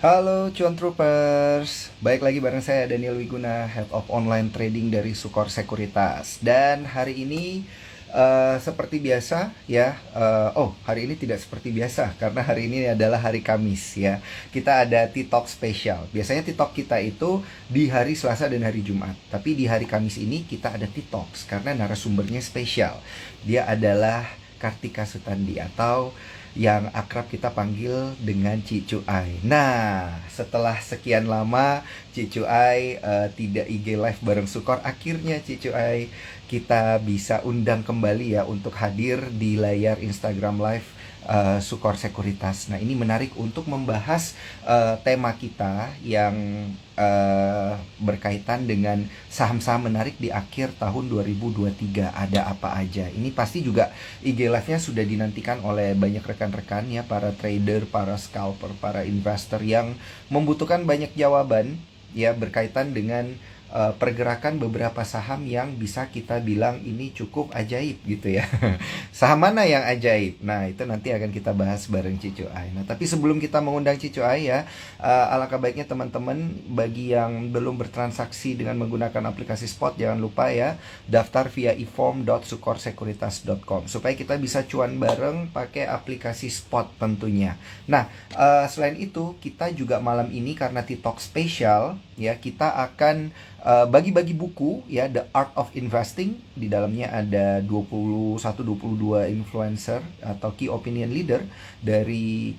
Halo Cuan Troopers, baik lagi bareng saya Daniel Wiguna, Head of Online Trading dari Sukor Sekuritas. Dan hari ini seperti biasa ya, hari ini tidak seperti biasa karena hari ini adalah hari Kamis ya. Kita ada T-Talk spesial. Biasanya T-Talk kita itu di hari Selasa dan hari Jumat. Tapi di hari Kamis ini kita ada T-Talks karena narasumbernya spesial. Dia adalah Kartika Sutandi atau yang akrab kita panggil dengan Cicu Ai. Nah, setelah sekian lama Cicu Ai tidak IG live bareng Sukor, akhirnya Cicu Ai kita bisa undang kembali ya untuk hadir di layar Instagram live Sukor Sekuritas. Nah, ini menarik untuk membahas tema kita yang berkaitan dengan saham-saham menarik di akhir tahun 2023. Ada apa aja? Ini pasti juga IG live-nya sudah dinantikan oleh banyak rekan-rekan ya, para trader, para scalper, para investor yang membutuhkan banyak jawaban ya berkaitan dengan pergerakan beberapa saham yang bisa kita bilang ini cukup ajaib gitu ya. Saham mana yang ajaib? Nah, itu nanti akan kita bahas bareng Cicu Ai. Nah, tapi sebelum kita mengundang Cicu Ai ya, alangkah baiknya teman-teman bagi yang belum bertransaksi dengan menggunakan aplikasi Spot, jangan lupa ya daftar via eform.sukorsekuritas.com supaya kita bisa cuan bareng pakai aplikasi Spot tentunya. Nah, selain itu kita juga malam ini karena TikTok spesial ya, kita akan bagi-bagi buku ya, The Art of Investing. Di dalamnya ada 21-22 influencer atau key opinion leader dari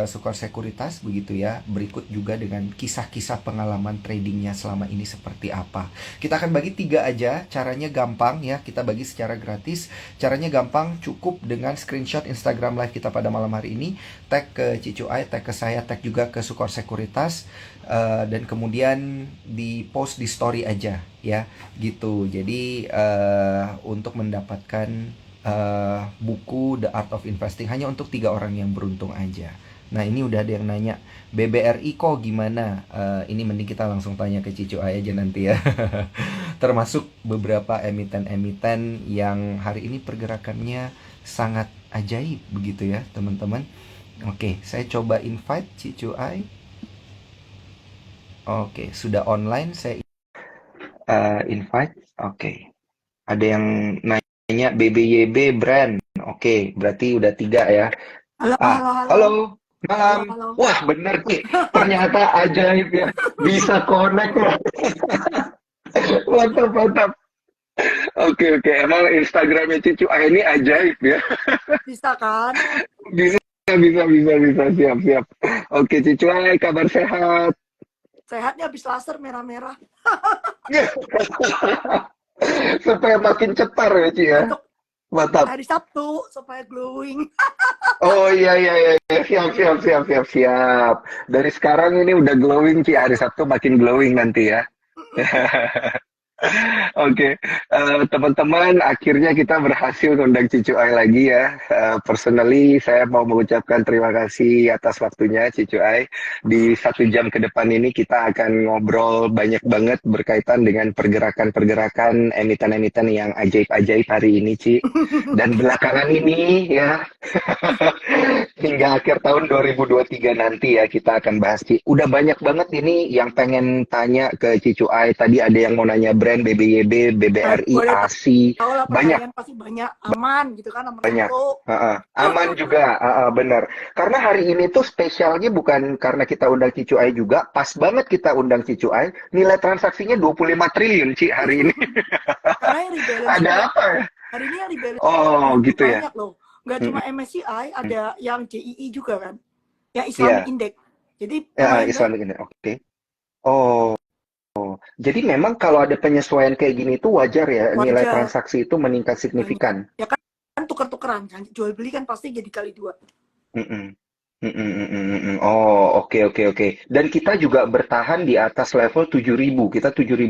Sukor Sekuritas begitu ya. Berikut juga dengan kisah-kisah pengalaman tradingnya selama ini seperti apa. Kita akan bagi 3 aja, caranya gampang ya, kita bagi secara gratis. Caranya gampang, cukup dengan screenshot Instagram live kita pada malam hari ini, tag ke Cicu Ai, tag ke saya, tag juga ke Sukor Sekuritas, dan kemudian di post di story aja ya gitu. Jadi untuk mendapatkan buku The Art of Investing hanya untuk 3 orang yang beruntung aja. Nah, ini udah ada yang nanya BBRI kok gimana. Ini mending kita langsung tanya ke Cicu Ai aja nanti ya. Termasuk beberapa emiten-emiten yang hari ini pergerakannya sangat ajaib begitu ya teman-teman. Oke, saya coba invite Cicu Ai. Oke, sudah online. Saya invite. Oke, ada yang nanya BBYB brand. Oke, berarti udah 3 ya. Halo, halo, halo. Halo, Halo, malam. halo. Wah, bener Ki. Ternyata ajaib ya. Bisa connect ya. Mantap, mantap. Oke, oke. Emang Instagramnya Cicu ah ini ajaib ya. Bisa kan? Bisa, bisa. Siap, siap. Oke, Cicu, hai, kabar sehat. Sehatnya habis laser merah-merah. Supaya makin cetar ya, Ci ya. Untuk Mantap. hari Sabtu supaya glowing. Oh iya. Siap. Dari sekarang ini udah glowing, Ci. Hari Sabtu makin glowing nanti ya. Oke, teman-teman, akhirnya kita berhasil ngundang Cicu Ai lagi ya. Personally, saya mau mengucapkan terima kasih atas waktunya, Cicu Ai. Di 1 jam ke depan ini kita akan ngobrol banyak banget berkaitan dengan pergerakan-pergerakan emiten-emiten yang ajaib-ajaib hari ini, Ci. Dan belakangan ini ya, hingga akhir tahun 2023 nanti ya kita akan bahas, Ci. Udah banyak banget ini yang pengen tanya ke Cicu Ai. Tadi ada yang mau nanya brand BBYB, BBRI, Boleh ASI. tahu lah Banyak, perharian pasti banyak aman gitu kan nomor banyak. satu. Aman juga, bener. Karena hari ini tuh spesialnya bukan karena kita undang Cicu Ai juga. Pas banget kita undang Cicu Ai. Nilai transaksinya 25 triliun, Ci, hari ini. Karena yang rebalance Ada juga. apa ya? Hari ini yang rebalance Oh, itu gitu ya. banyak loh. Nggak cuma Mm-mm. MSCI, ada yang JII juga kan. Yang Islamic Iya, Index. Jadi ya, lumayan banyak. Islamic ini. Oke. Oh. Jadi memang kalau ada penyesuaian kayak gini itu wajar ya, nilai Wajar. transaksi itu meningkat Banyak. signifikan. Ya kan tuker-tukeran kan. Jual beli kan pasti jadi kali dua. Mm-mm. Mm. Oh, oke. Dan kita juga bertahan di atas level 7.000. Kita 7.080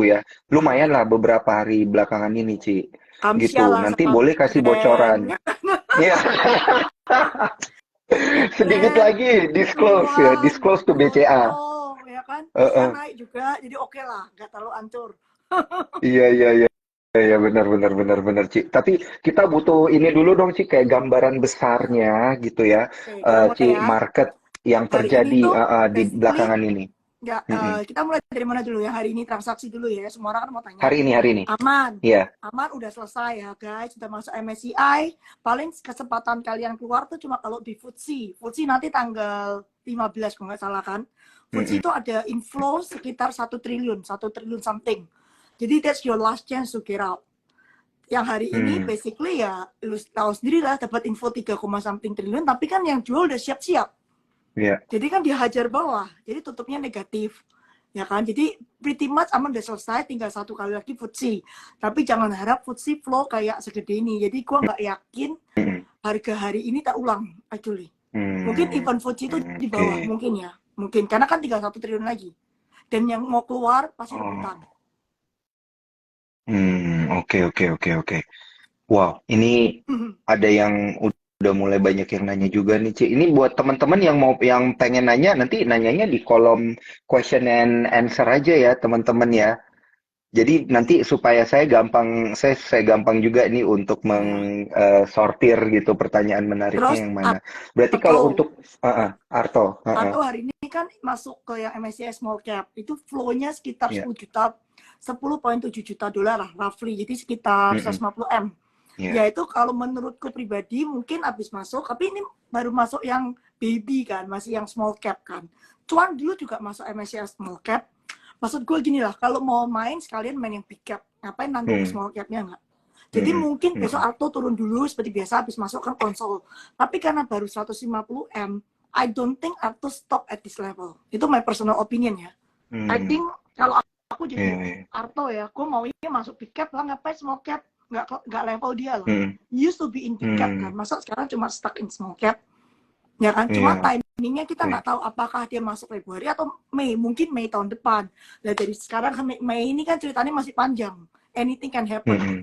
ya. Lumayan lah beberapa hari belakangan ini, Ci. Kamsia Gitu. lah Nanti sama boleh kasih brand. bocoran. Ya, sedikit Brand lagi disclose ya, Ridwan, disclose to BCA. Toto, ya kan? Asia Heeh. naik juga, jadi oke lah, nggak terlalu ancur. Iya. Ya benar, Ci. Tapi kita butuh ini dulu dong, Ci, kayak gambaran besarnya gitu ya, Oke, kalau boleh Ci, ya. market. yang Hari ini terjadi tuh di basically belakangan ini. ya, Mm-mm. kita mulai dari mana dulu ya? Hari ini transaksi dulu ya. Semua orang kan mau tanya. Hari ini. Aman. Iya. Aman udah selesai ya guys. Sudah masuk MSCI. Paling kesempatan kalian keluar tuh cuma kalau di FTSE. FTSE nanti tanggal 15 kalau nggak salah kan. FTSE Mm-mm. itu ada inflow sekitar 1 triliun. 1 triliun something. Jadi that's your last chance to get out. Yang hari ini Hmm. basically ya lu tahu sendiri lah dapat info 3, something triliun. Tapi kan yang jual udah siap-siap. Iya. Jadi kan dia hajar bawah, jadi tutupnya negatif, ya kan? Jadi pretty much aman udah selesai, tinggal satu kali lagi FTSE. Tapi jangan harap FTSE flow kayak segede ini. Jadi gua nggak yakin Mm-mm. harga hari ini tak ulang, actually. Mungkin Hmm. event FTSE itu di bawah, Oke. mungkin ya. Mungkin, karena kan tinggal 1 triliun lagi. Dan yang mau keluar pasti rebutan. Oh. Oke. Wow, ini ada yang udah mulai banyak yang nanya juga nih, Ci. Ini buat teman-teman yang pengen nanya, nanti nanyanya di kolom question and answer aja ya, teman-teman ya. Jadi nanti supaya saya gampang juga nih untuk Ya. sortir gitu pertanyaan menariknya Terus yang mana. Berarti kalau Arto, untuk Arto, Arto hari ini kan masuk ke yang MSCI Small Cap. Itu flow-nya sekitar ya, 10 juta, 10,7 juta dolar lah, roughly. Jadi sekitar mm-mm, 150 M. ya, Ya itu kalau menurutku pribadi mungkin habis masuk, tapi ini baru masuk yang baby kan, masih yang small cap kan. Cuan dulu juga masuk MSCI Small Cap. Maksud gue gini lah, kalau mau main sekalian main yang big cap. Ngapain nanggung mm, small capnya nggak? Jadi mm-mm, mungkin besok mm-mm, Arto turun dulu seperti biasa habis masuk kan konsol. Tapi karena baru 150 M, I don't think Arto stop at this level. Itu my personal opinion ya. I mm, think kalau aku ya, jadi ya, Arto ya, gue maunya masuk big cap lah, ngapain small cap, nggak level dia lah. mm, Used to be in big cap kan, mm, masa sekarang cuma stuck in small cap, ya kan? Cuma ya, timingnya kita oke. nggak tahu apakah dia masuk Februari atau Mei, mungkin Mei tahun depan. Nah dari sekarang ke Mei ini kan ceritanya masih panjang, anything can happen Mm-mm.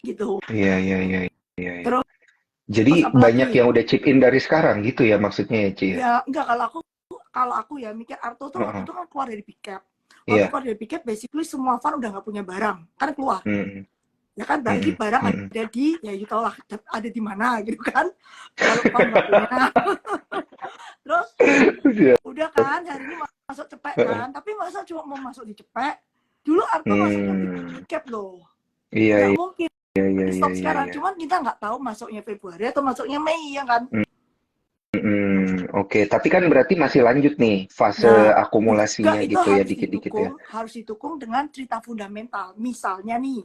gitu. Iya. Terus Jadi banyak apalagi yang udah chip in dari sekarang gitu ya maksudnya ya, Ci ya? ya enggak kalau aku ya mikir Arto tuh waktu Heeh. itu kan keluar dari big cap. Waktu Iya. keluar dari big cap, basically semua fund udah nggak punya barang, kan keluar. Mm-mm. Ya kan berarti Mm-mm. barang Mm-mm. ada di ya you tahu lah ada di mana gitu kan kalau fund nggak punya. Terus Iya. udah kan hari ini masuk cepet Heeh. kan, tapi masa cuma mau masuk di cepet. Dulu Arto masuknya big Hmm. cap loh, Iya, nggak iya, mungkin iya, di iya, stop iya, sekarang. iya. Cuman kita nggak tahu masuknya Februari atau masuknya Mei ya kan. Oke, tapi kan berarti masih lanjut nih fase Nah juga akumulasinya itu gitu ya harus dikit-dikit ya. didukung dengan cerita fundamental. Misalnya nih,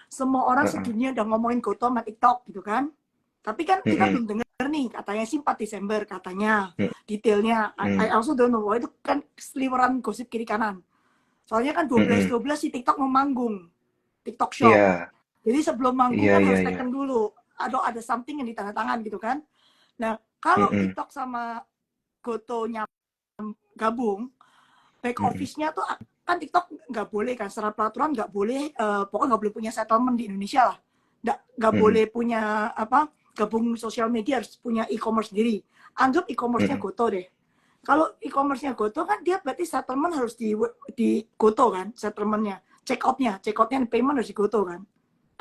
semua orang Heeh. sedunia udah ngomongin Goto sama TikTok gitu kan. Tapi kan kita Mm-mm. belum dengar nih, katanya sih 4 Desember katanya. Mm-mm. Detailnya, I also don't know. Itu kan seliweran gosip kiri kanan. Soalnya kan 12 Mm-mm. 12 si TikTok mau manggung. TikTok Shop. Iya, Jadi sebelum manggung iya, kan iya, harus iya. taken dulu. Ada something yang ditandatangan gitu kan. Nah, kalau Mm-mm. TikTok sama Gotonya gabung, back Mm-mm. office-nya tuh kan TikTok nggak boleh kan secara peraturan nggak boleh pokoknya nggak boleh punya settlement di Indonesia lah, nggak Mm-mm. boleh punya apa gabung sosial media, harus punya e-commerce sendiri. Anggap e-commerce-nya Mm-mm. Goto deh. Kalau e-commerce-nya Goto kan dia berarti settlement harus di Goto kan, settlement-nya, check out-nya payment harus di Goto kan.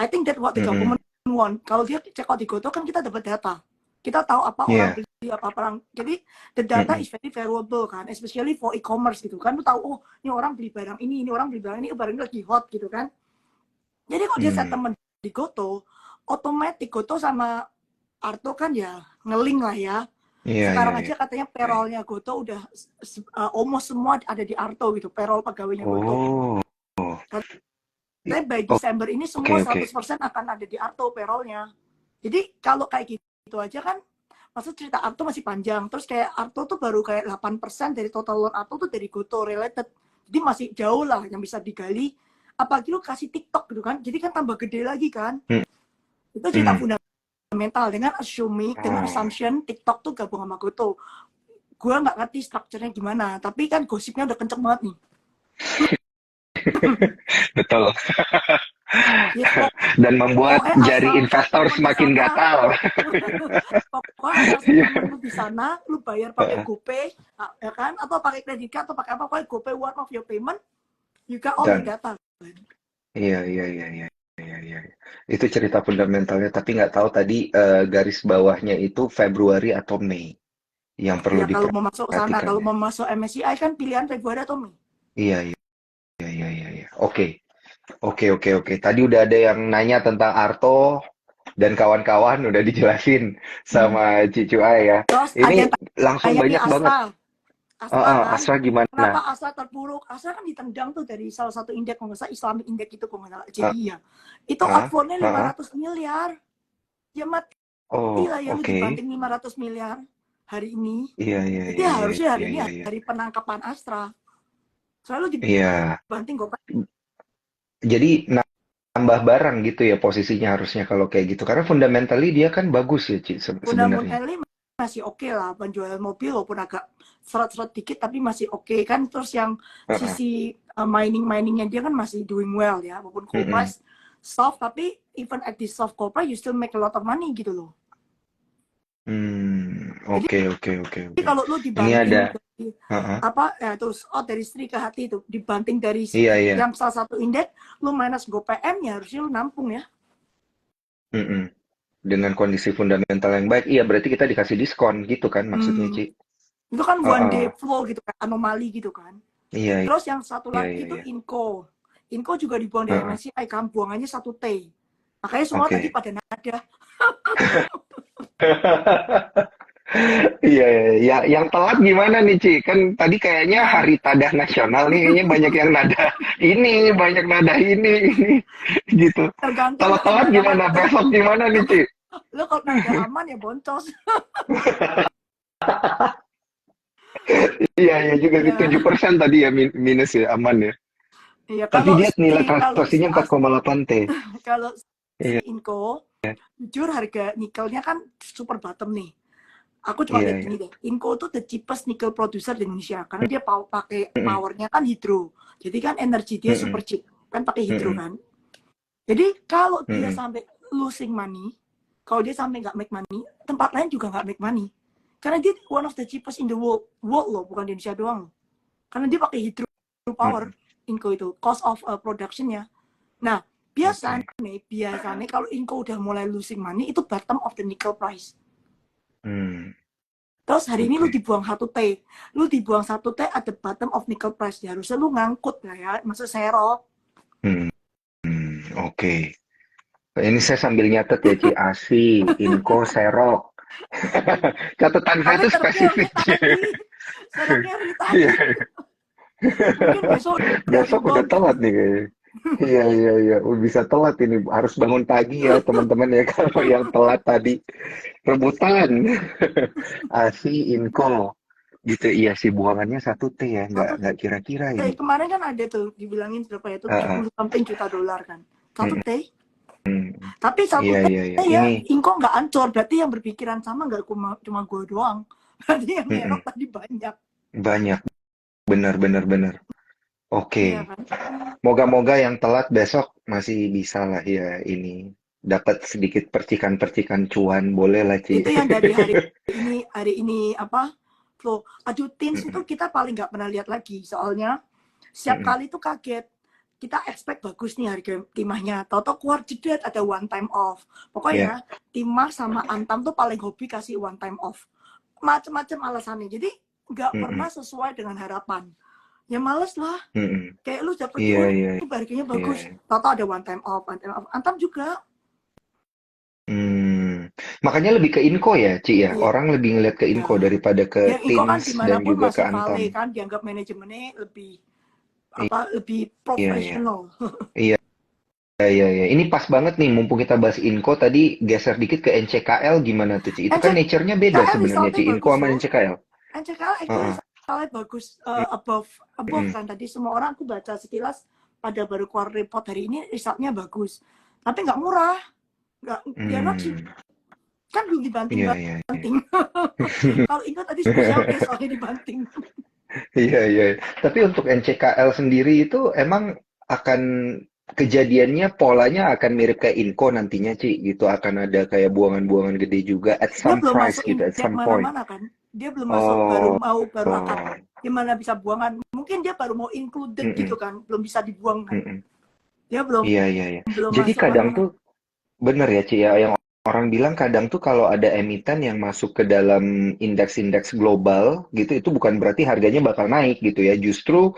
I think that what the Mm-mm. government want. Kalau dia check out di Goto kan kita dapat data. Kita tahu apa orang Iya. beli, apa orang. Jadi the data Mm-mm. is very valuable kan, especially for e-commerce gitu kan. Lu tahu, oh ini orang beli barang ini orang beli barang ini, barang ini lagi hot gitu kan. Jadi kalau dia Mm. settlement di Goto, otomatis Goto sama Arto kan ya ngeling lah ya. Iya, iya, Sekarang iya. aja katanya payroll-nya Goto udah almost semua ada di Arto gitu, payroll pegawainya Goto. Oh. Katanya by Desember ini Oke, semua oke. 100% akan ada di Arto payroll-nya. Jadi kalau kayak gitu aja kan, maksud cerita Arto masih panjang. Terus kayak Arto tuh baru kayak 8% dari total loan Arto tuh dari Goto related. Jadi masih jauh lah yang bisa digali. Apalagi lu kasih TikTok gitu kan, jadi kan tambah gede lagi kan. Itu cerita Mm-mm. fundamental dengan dengan Oh. assumption TikTok tuh gabung sama Goto. Gue nggak ngerti strukturnya gimana, tapi kan gosipnya udah kenceng banget nih. Betul. Yes, Dan membuat pokoknya jari asal investor settlement di semakin sana, gatal. pokoknya asal Iya. settlement lu di sana, lu bayar pakai GoPay, ya kan? Atau pakai kredit card atau pakai apa? Pokoknya GoPay one of your payment, you got all your Dan data. iya. Itu cerita fundamentalnya, tapi nggak tahu tadi garis bawahnya itu Februari atau Mei. yang perlu Ya kalau mau masuk ke sana, diperhatikan kalau ya. mau masuk MSCI kan pilihan Februari atau Mei. Iya, iya, iya, iya, iya. Oke, oke, oke, oke. Tadi udah ada yang nanya tentang Arto dan kawan-kawan udah dijelasin Hmm. sama Cicu Ai ya. Terus ada Ini yang langsung tanya nih banyak banget. Astra. Astra kan, Asra gimana? kenapa Astra terpuruk? Astra kan ditendang tuh dari salah satu indeks, kalau nggak salah Islamic Index itu, kalau nggak salah Ah, JI ya. Itu ah, outflow-nya ah. 500 miliar. Ya mati Oh, lah ya lu oke. dibanting 500 miliar hari ini. Iya, iya, Jadi iya, iya, harusnya iya, hari ini iya, iya. hari penangkapan Astra. Selalu Iya. dibanting kok. Jadi nambah barang gitu ya posisinya harusnya kalau kayak gitu. Karena fundamentally dia kan bagus ya, Ci, sebenarnya. Fundamentalnya masih oke lah, penjualan mobil walaupun agak seret-seret dikit tapi masih oke kan. Terus yang Heeh. sisi miningnya dia kan masih doing well ya, walaupun coal Mm-mm. price soft, tapi even at this soft coal price you still make a lot of money gitu loh. Jadi Oke, oke, oke, oke. kalau lu Ini ada, dibanting dari heeh. apa ya, terus dari Sri ke hati itu dibanting dari Iya, iya. yang salah satu indeks, lu minus GoPM ya harusnya lu nampung ya. Mm-mm. Dengan kondisi fundamental yang baik, iya berarti kita dikasih diskon gitu kan maksudnya, Hmm, Ci? itu kan one day Heeh. flow gitu kan, anomali gitu kan. Iya, Terus yang satu iya, lagi iya, itu iya. Inco. Inco juga dibuang dari Heeh. MSCI kan, buangannya 1T. Makanya semua tadi Oke. pada nada. Iya, iya, iya. Yang telat gimana nih, Ci? Kan tadi kayaknya Nah, Hari Tadah Nasional nih, kayaknya banyak yang nada ini, banyak nada ini, gitu. tergantung Kalau lo kalau telat nada gimana? Besok gimana nih, Ci? lo kalau nada aman ya boncos. Iya, iya juga sih. Ya, 7% tadi ya minus ya, aman ya. ya Tapi kalau dia nilai si transaksinya 4,8 T. kalau si Iya, Inco, jujur harga nikelnya kan super bottom nih. Aku cuma iya, lihat iya. gini deh, Inco tuh the cheapest nickel producer di Indonesia karena dia pakai Mm-mm, powernya kan hidro. Jadi kan energi dia super mm-mm, cheap, kan pakai hidro mm-mm, kan. Jadi kalau dia mm-mm. sampai losing money, kalau dia sampai nggak make money, tempat lain juga nggak make money. Karena dia one of the cheapest in the world loh, bukan di Indonesia doang loh. Karena dia pakai hydro power, Mm-mm. Inco itu, cost of productionnya. Nah, biasanya, Oke. biasanya kalau Inco udah mulai losing money, itu bottom of the nickel price. Hmm, Terus hari ini lu oke. dibuang 1T. Lu dibuang 1T at the bottom of nickel price. Ya, harusnya lu ngangkut lah ya, maksud serok. Hmm, oke. Ini saya sambil nyatet ya, Ci. ASI, Inco, Serok. Catatan saya Tapi tuh seroknya spesifik, hari Ci. tadi. Seroknya hari tadi. Iya, Mungkin besok udah besok udah rebound. telat nih kayaknya. Iya, iya, iya. Bisa telat ini. Harus bangun pagi ya, teman-teman ya. Kalau yang telat tadi. Rebutan. ASI, Inco. Gitu, iya sih. Buangannya 1T ya. Satu Nggak kira-kira ini. kemarin kan ada tuh dibilangin berapa ya, itu tujuh Heeh. puluh something juta dolar kan. Satu Mm-mm. T. Tapi satu Iya, T iya, iya. ya, Ini. Inco nggak ancur. Berarti yang berpikiran sama nggak cuma gue doang. Berarti yang Mm-mm. nyerok tadi banyak. Banyak. Benar, benar, benar. Iya Oke. kan? Moga-moga yang telat besok masih bisa lah ya ini. Dapat sedikit percikan-percikan cuan. Boleh lah, Ci. Itu yang dari hari ini apa flow. Aduh, Teams itu Mm-mm. kita paling nggak pernah lihat lagi. Soalnya setiap Mm-mm. kali itu kaget. Kita expect bagus nih harga timahnya. Toto keluar jedet ada one time off. Ya. Pokoknya timah sama Antam tuh paling hobi kasih one time off. Macem-macem alasannya. Jadi nggak Mm-mm. pernah sesuai dengan harapan. Ya males lah. Mm-mm. Kayak lu dapet, Iya, iya, harganya iya. bagus. Toto ada one time off, one time off. Antam juga. Makanya lebih ke Inco ya, Ci ya. Iya. Orang lebih ngeliat ke Inco daripada ke Yang Iko kan Tins dan dimanapun juga ke masih Antam. vale kan, dianggap manajemennya lebih Iya, iya. profesional. Iya, iya, iya. Ini pas banget nih, mumpung kita bahas Inco, tadi geser dikit ke NCKL gimana tuh, Ci? Itu kan nature-nya beda NCKL sebenarnya, resultnya Ci. Inco bagus sama loh. NCKL. NCKL actually Heeh. resultnya bagus, above Mm-mm. kan. Tadi semua orang aku baca sekilas pada baru keluar report hari ini resultnya bagus. Tapi nggak murah, nggak, dia not cheap. Hmm. Kan belum dibanting Iya, iya. banting. Kalau Inko tadi spesial case soalnya dibanting. Iya, iya. Tapi untuk NCKL sendiri itu emang akan kejadiannya polanya akan mirip kayak Inco nantinya, Ci, gitu. Akan ada kayak buangan-buangan gede juga at Dia some belum price masuk gitu, at indeks some point. mana-mana kan. Dia belum masuk, Oh, baru akan oh. gimana bisa buangan. Mungkin dia baru mau included gitu Mm-mm, kan, belum bisa dibuang kan. mm-mm. Dia belum Iya, iya, iya. belum Jadi masuk kadang mana-mana. tuh bener ya, Ci, ya, yang orang bilang kadang tuh kalau ada emiten yang masuk ke dalam indeks-indeks global gitu, itu bukan berarti harganya bakal naik gitu ya. Justru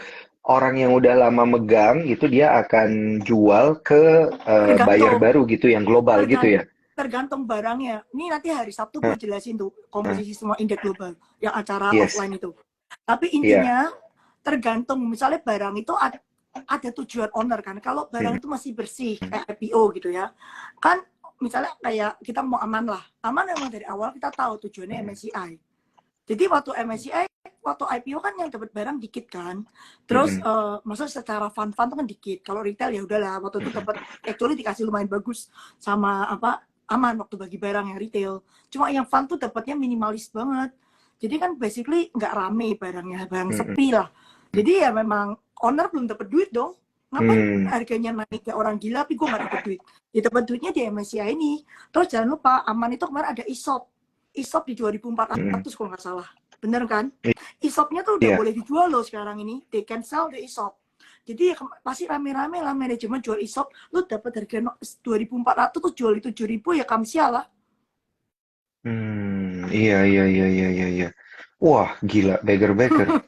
orang yang udah lama megang gitu dia akan jual ke buyer Tergantung, baru gitu yang global gitu tergan- ya. tergantung barangnya. Ini nanti hari Sabtu gue Hah, jelasin tuh hah, komposisi semua indeks global yang acara yes, offline itu. Tapi iya. intinya tergantung, misalnya barang itu ada tujuan owner kan. Kalau barang Mm, itu masih bersih kayak IPO gitu ya, kan misalnya kayak kita mau aman lah, aman memang dari awal kita tahu tujuannya mm, MSCI. Jadi waktu MSCI, waktu IPO kan yang dapat barang dikit kan. Terus mm, maksudnya secara fund-fund tuh kan dikit. Kalau retail ya udahlah, waktu itu mm, dapat actually dikasih lumayan bagus sama apa aman waktu bagi barang yang retail. Cuma yang fund tuh dapatnya minimalis banget. Jadi kan basically nggak rame barangnya, barang mm, sepi lah. Jadi ya memang owner belum dapat duit dong. Ngapain mm, harganya naik kayak orang gila, tapi gue nggak dapat duit. Ya dapat duitnya di MSCI ini. Terus jangan lupa, aman itu kemarin ada ESOP. ESOP di mm. 2400 kalau nggak salah. Bener kan? ESOP-nya tuh udah Iya. boleh dijual loh sekarang ini. They can sell the ESOP. Jadi ya pasti rame-rame lah manajemen jual ESOP. Lu dapat harga 2400 tuh jual itu 7000 ya kamsia lah. Iya, iya, iya, iya, iya, iya. Wah, gila, beggar-beggar.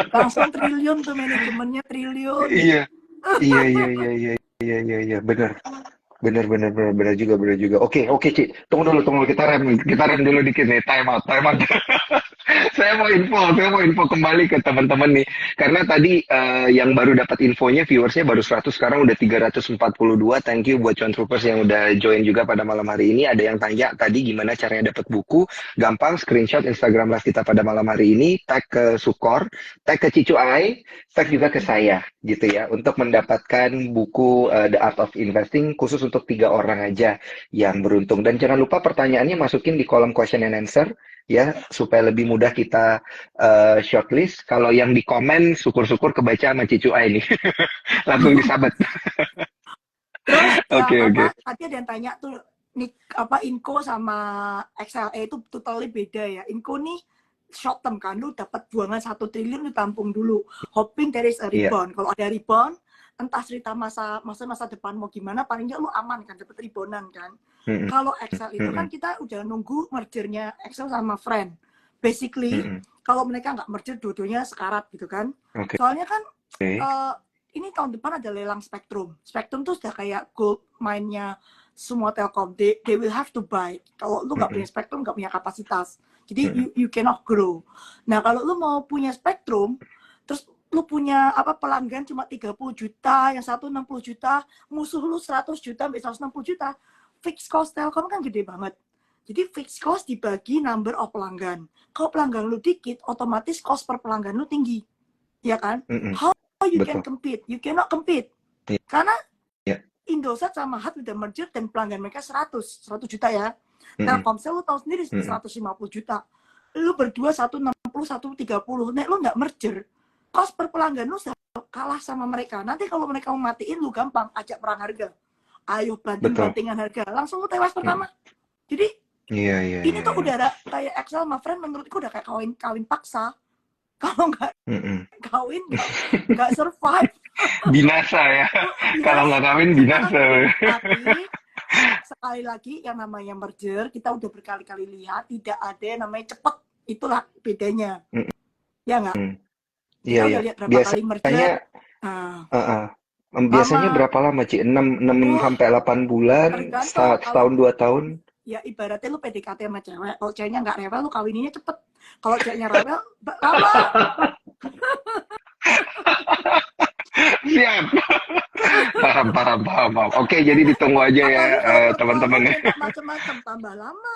Langsung triliun tuh manajemennya triliun. Iya, iya, iya, iya, iya, iya, iya, iya, benar. Benar, benar, benar, benar juga, benar juga. Oke, oke, Ci. Tunggu dulu, kita rem dulu dikit nih. Time out, time out. Saya mau info kembali ke teman-teman nih. Karena tadi yang baru dapat infonya, viewersnya baru 100, sekarang udah 342. Thank you buat Cuan Troopers yang udah join juga pada malam hari ini. Ada yang tanya tadi gimana caranya dapat buku. Gampang, screenshot Instagram live kita pada malam hari ini, tag ke Sukor, tag ke Cicu Ai, tag juga ke saya, gitu ya, untuk mendapatkan buku The Art of Investing khusus untuk 3 orang aja yang beruntung. Dan jangan lupa pertanyaannya masukin di kolom question and answer ya supaya lebih mudah kita shortlist. Kalau yang di komen syukur-syukur kebaca sama Cicu Ai nih. Langsung disabat. Terus yang Oke, oke. apa tadi ada yang tanya tuh nih apa Inco sama XLE itu totally beda ya. Inco nih short term kan, lu dapat buangan 1 triliun lu tampung dulu, hoping there is a Iya. rebound. Kalau ada rebound, entah cerita masa depan mau gimana, paling nggak lu aman kan, dapat reboundan kan. Mm-mm, Kalau Excel itu kan mm-mm, kita udah nunggu mergernya Excel sama Friend. Basically, mm-mm. kalau mereka nggak merger dua-duanya sekarat gitu kan. Oke. Soalnya kan uh, ini tahun depan ada lelang Spektrum. Spektrum tuh sudah kayak gold mine-nya semua Telkom. They will have to buy. Kalau lu nggak punya Mm-mm, Spektrum, nggak punya kapasitas. Jadi mm-mm, you cannot grow. Nah kalau lu mau punya Spektrum, terus lu punya apa pelanggan cuma 30 juta, yang satu 60 juta, musuh lu 100 juta sampai 160 juta, fixed cost Telkom kan gede banget. Jadi fixed cost dibagi number of pelanggan. Kalau pelanggan lu dikit, otomatis cost per pelanggan lu tinggi. Ya kan? mm-mm. How you can Betul. compete? You cannot compete. Iya, Karena iya. Indosat sama HUT udah merger dan pelanggan mereka 100 juta ya. Mm-mm, Telkomsel lu tahu sendiri mm-mm. 150 juta. Lu berdua 160, 130. Nek lu nggak merger, cost per pelanggan lu kalah sama mereka. Nanti kalau mereka mau matiin lu gampang ajak perang harga. Ayo Betul. banting-bantingan harga. Langsung lu tewas Mm-mm. pertama. Jadi Iya, iya, ini iya, tuh iya. udah ada kayak Excel sama Friend menurutku udah kayak kawin paksa. Kalau nggak Mm-mm. kawin nggak survive. Binasa ya. Kalau Yes. nggak kawin binasa. Tapi sekali lagi yang namanya merger kita udah berkali-kali lihat tidak ada yang namanya cepet, itulah bedanya ya nggak, Mm-mm. Iya, kita ya. udah lihat berapa kali Biasanya, merger. Nah, uh, biasanya lama. berapa lama, Ci? 6 uh sampai 8 bulan, Tergantung kalau setahun 2 tahun. ya ibaratnya lu PDKT sama cewek, kalau ceweknya nggak rewel lu kawininya cepet, kalau ceweknya rewel lama. Siap. Paham, paham, paham, paham. Oke, jadi ditunggu aja ya, Apalagi kalau perempuan lu teman-teman ya. minta macam-macam tambah lama.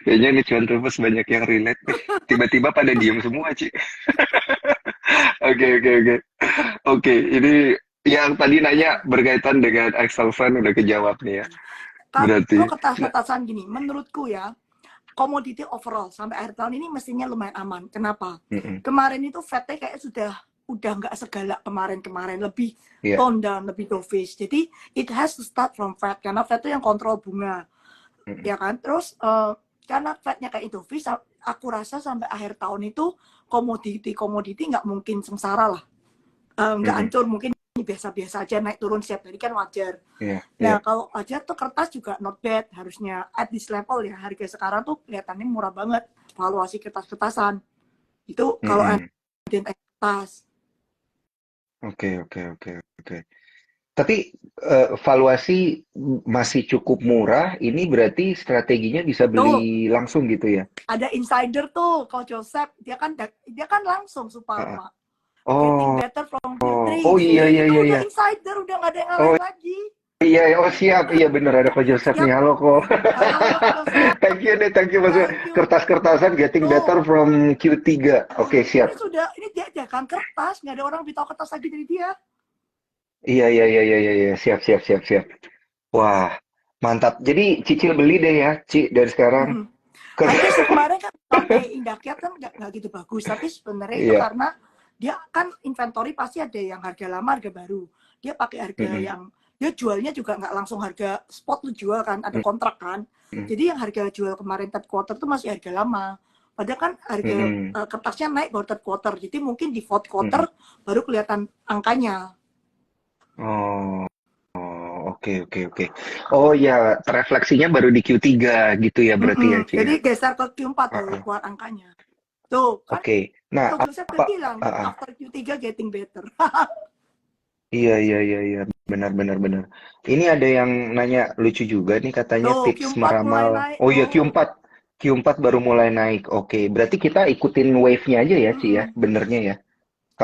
Kayaknya nih cuan terus banyak yang relate nih. Tiba-tiba pada diem semua, Ci. Oke, oke, oke. Oke, ini yang tadi nanya berkaitan dengan Excel Fund udah kejawab nih ya. Kalau Berarti. Nah, kertas-kertasan gini menurutku ya, komoditi overall sampai akhir tahun ini mestinya lumayan aman. Kenapa? mm-mm. Kemarin itu Fed kayak udah nggak segalak kemarin-kemarin, lebih Iya. tone down, lebih dovish. Jadi it has to start from Fed karena Fed itu yang kontrol bunga, Mm-mm. ya kan? Terus karena Fednya kayak dovish, aku rasa sampai akhir tahun itu komoditi nggak mungkin sengsara lah, nggak Mm-mm. hancur, mungkin biasa-biasa aja, naik turun setiap hari kan wajar. Iya, iya. Nah, kalau wajar tuh kertas juga not bad, harusnya at this level ya. Harga sekarang tuh kelihatannya murah banget. Valuasi kertas-kertasan. Itu kalau ada Mm-mm. kertas. Oke, oke, oke, oke. Tapi valuasi masih cukup murah. Ini berarti strateginya bisa Tuh, beli langsung gitu ya? ada insider tuh, Coach Joseph, dia kan langsung Heeh. Suparma. Getting Oh, better from oh, Q3. oh iya, Jadi iya, itu iya, udah iya. insider, udah nggak ada yang Oh ngalahin lagi. iya, oh siap. Iya bener ada Ko Joseph nih. Siap. Halo Ko. Joseph, Thank you nih, thank you Mas. thank you. Kertas-kertasan getting better Tuh, from Q3. Oke, siap. ini dia dagang kertas, nggak ada orang lebih tahu kertas lagi dari dia. Iya, iya, iya, iya, iya, iya. Siap, siap, siap, siap. Wah, mantap. Jadi cicil beli deh ya, Ci, dari sekarang. Mm-mm. Ker- Harga sih kemarin kan sampai Indah Kiat kan nggak gitu bagus, tapi sebenarnya itu Iya. karena dia kan inventory pasti ada yang harga lama, harga baru. Dia pakai harga Mm-mm, yang dia jualnya juga nggak langsung harga spot lu jual kan, ada kontrak kan. mm-mm, Jadi yang harga jual kemarin third quarter tuh masih harga lama. Padahal kan harga mm-mm, kertasnya naik baru third quarter. Jadi mungkin di fourth quarter mm-mm. baru kelihatan angkanya. Oh, oh, oke, oke, oke. Oh ya, refleksinya baru di Q3 gitu ya berarti ya, Mm-mm. Ci Jadi ya. geser ke Q4 baru Heeh. keluar angkanya. Tuh, kan Oke. Nah, Coach Joseph udah apa? bilang, Ah, after Q3 getting better. iya, iya, iya, iya. Benar, benar, benar. Ini ada yang nanya lucu juga nih katanya Tuh, tips Q4 mulai meramal. naik Oh iya, tuh. Q4. Q4 baru mulai naik. Oke, berarti kita ikutin wave-nya aja ya, Ci ya. Mm-mm. Benernya ya.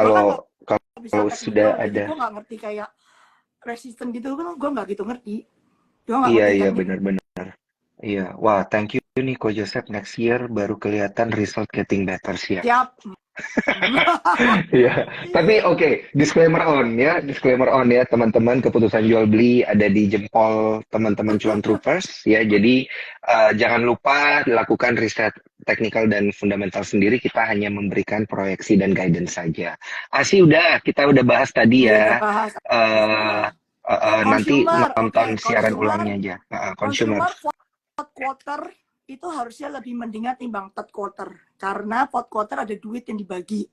Gue kan Kalau nggak bisa kalau sudah teknikal, jadi ada. gue nggak ngerti kayak resisten gitu kan, gue nggak gitu ngerti. Gue nggak Iya, ngerti iya, teknik. benar-benar. Iya. Wah, thank you nih, Ko Joseph. Next year baru kelihatan result getting better siap. Siap. Iya, tapi oke, disclaimer on ya, disclaimer on ya teman-teman, keputusan jual beli ada di jempol teman-teman cuan troopers ya. Jadi jangan lupa dilakukan riset teknikal dan fundamental sendiri. Kita hanya memberikan proyeksi dan guidance saja. Asi kita udah bahas tadi Iya udah ya. bahas. eh Nanti Consumer, oke, nonton siaran ulangnya aja. Consumer. consumer fourth quarter itu harusnya lebih mendingan timbang third quarter karena fourth quarter ada duit yang dibagi.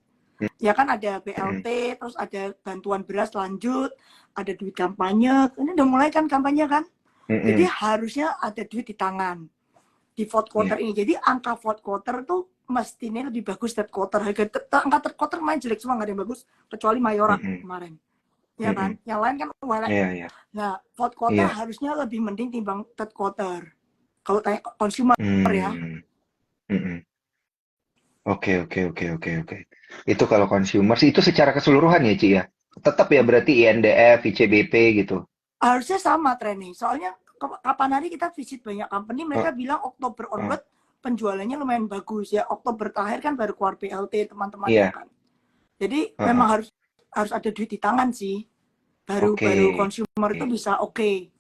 Ya kan ada Mm-mm, BLT, terus ada bantuan beras lanjut, ada duit kampanye. Ini udah mulai kan kampanye kan? Jadi mm-mm. harusnya ada duit di tangan di fourth quarter Iya. ini. Jadi angka fourth quarter tuh mestinya lebih bagus third quarter. Angka third quarter main jelek semua, nggak ada yang bagus kecuali Mayora Mm-mm, kemarin. Ya kan? mm-mm. Yang lain kan welek. Iya, iya, Nah, fourth quarter iya. harusnya lebih mending timbang third quarter. Kalau tanya consumer ya. Hmm. Mm-mm. Oke, oke, oke, oke, oke. Itu kalau consumer sih itu secara keseluruhan ya, Ci ya. Tetap ya berarti INDF, ICBP gitu. Harusnya sama trennya. Soalnya kapan hari kita visit banyak company, mereka Oh, bilang Oktober oh, onward penjualannya lumayan bagus ya. Oktober terakhir kan baru keluar BLT teman-temannya iya. kan. Jadi memang Heeh. harus ada duit di tangan sih. Oke, Baru consumer itu bisa oke.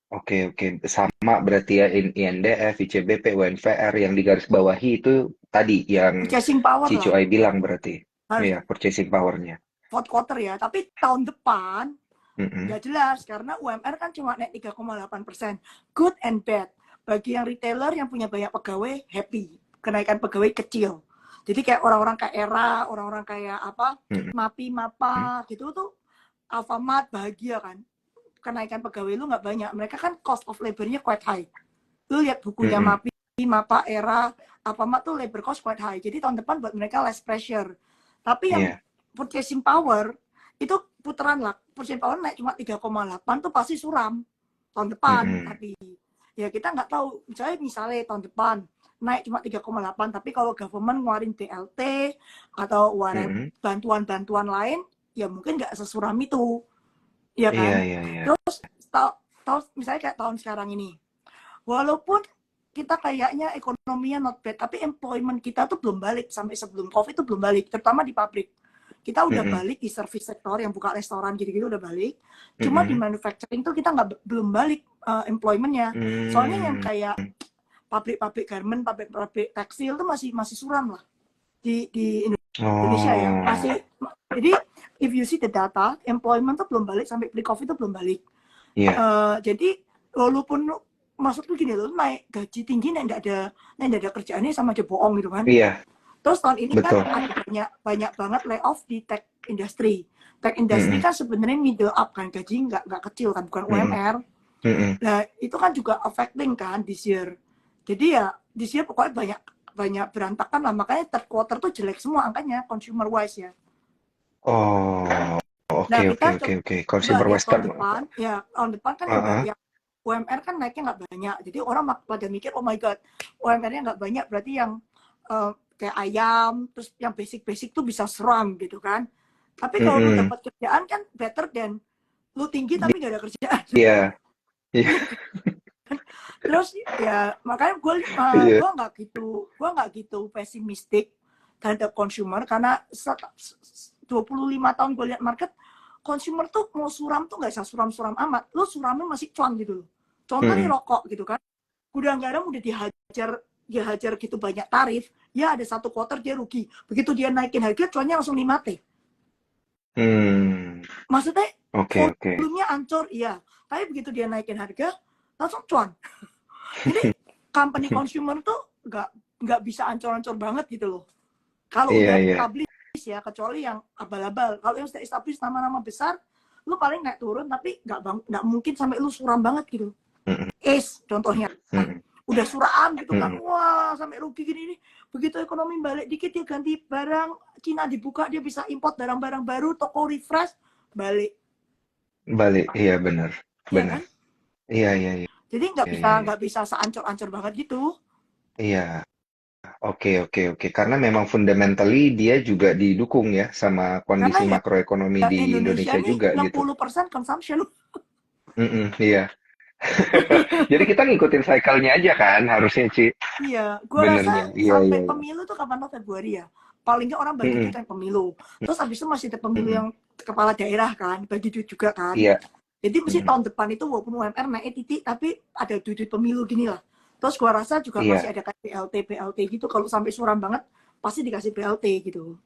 oke, oke. Sama berarti ya INDF, ICBP, UNVR yang digarisbawahi itu tadi yang Purchasing power lah. Cicuai bilang berarti. Harus Iya, purchasing power-nya. fourth quarter ya. Tapi tahun depan Mm-mm. nggak jelas karena UMR kan cuma naik 3,8%. Good and bad. Bagi yang retailer yang punya banyak pegawai happy, kenaikan pegawai kecil. Jadi kayak orang-orang kayak Era, orang-orang kayak apa, Mm-mm. Mapi, Mapa gitu tuh Alfamart bahagia kan. Kenaikan pegawai lu nggak banyak. Mereka kan cost of labor-nya quite high. Lu lihat bukunya Mm-mm. Mapi, Mapa, Era, Alfamart tuh labor cost quite high. Jadi tahun depan buat mereka less pressure. Tapi yang Iya. purchasing power itu putaran lah. Purchasing power naik cuma 3,8 tuh pasti suram tahun depan. Mm-mm. Tapi ya kita nggak tahu. Misalnya tahun depan naik cuma 3,8, tapi kalau government ngeluarin BLT atau Mm-mm. bantuan-bantuan lain, ya mungkin nggak sesuram itu, ya Iya, kan? iya, iya. Terus misalnya kayak tahun sekarang ini, walaupun kita kayaknya ekonominya not bad, tapi employment kita tuh belum balik sampai sebelum COVID itu belum balik, terutama di pabrik. Kita udah Mm-mm. balik di service sektor yang buka restoran gitu-gitu udah balik. Cuma di Mm-mm. manufacturing tuh kita belum balik employmentnya. Soalnya yang Mm. kayak pabrik-pabrik garment, pabrik-pabrik tekstil tuh masih suram lah di Indonesia ya. Oh, Jadi if you see the data, employment tuh belum balik sampai pre-COVID itu belum balik. iya, Jadi walaupun maksudku gini loh, naik gaji tinggi nggak ada kerjaannya sama aja bohong gitu kan. iya, Terus tahun ini kan betul. ada banyak banget layoff di tech industry. Tech industry Mm-mm. kan sebenarnya middle up kan, gaji nggak kecil kan, bukan Mm-mm. UMR. Mm-mm. Nah itu kan juga affecting kan this year. Jadi ya this year pokoknya banyak berantakan lah, makanya third quarter tuh jelek semua angkanya consumer wise ya. Oh, Nah oke oke kita oke oke. coba Consumer lihat tahun Western. depan, ya tahun depan kan Uh-uh. yang UMR kan naiknya nggak banyak, jadi orang pada mikir oh my god UMR-nya nggak banyak berarti yang kayak ayam terus yang basic tuh bisa seram gitu kan. Tapi kalau lu Mm-mm. dapat kerjaan kan better than lu tinggi tapi nggak ada kerjaan. Iya, iya, Iya kan? Terus ya makanya iya. gue nggak gitu pesimistik terhadap consumer karena 25 tahun gue lihat market consumer tuh mau suram tuh nggak usah suram-suram amat, lo suramnya masih cuan gitu loh. Contoh nih Mm-mm. rokok gitu kan, gudang garam udah dihajar gitu banyak tarif, ya ada satu quarter dia rugi, begitu dia naikin harga cuannya langsung 5T. Hmm, Maksudnya oke oke. volumenya ancur iya, tapi begitu dia naikin harga langsung cuan. Jadi company consumer tuh nggak bisa ancur-ancur banget gitu loh. Kalau Iya udah iya. established ya, kecuali yang abal-abal. Kalau yang sudah established nama-nama besar, lu paling naik turun, tapi nggak mungkin sampai lu suram banget gitu. Mm-mm. Ace contohnya, Mm-mm. udah suram gitu kan, Mm-mm. wah sampai rugi gini nih. Begitu ekonomi balik dikit dia ganti barang, Cina dibuka dia bisa import barang-barang baru, toko refresh balik, Balik, iya benar, ya benar. kan? Iya iya iya Jadi iya iya. Iya. nggak bisa seancur-ancur banget gitu. Iya. Oke oke oke. Karena memang fundamentally dia juga didukung ya sama Karena kondisi ya makroekonomi di Indonesia Indonesia nih juga gitu. 60% consumption. Mm-mm, iya. Jadi kita ngikutin cycle-nya aja kan harusnya Ci. Iya, gue rasa Benernya. Iya iya sampai iya. pemilu tuh kapan tuh Februari ya. Paling nggak orang bagi duit Mm-mm. yang pemilu. Terus habis itu masih ada pemilu Mm-mm. yang kepala daerah kan, bagi duit juga kan. Iya. Jadi mesti Mm-mm. tahun depan itu walaupun UMR naik titik, tapi ada duit pemilu gini lah. Terus gue rasa juga masih Iya. ada kayak BLT gitu. Kalau sampai suram banget, pasti dikasih BLT gitu.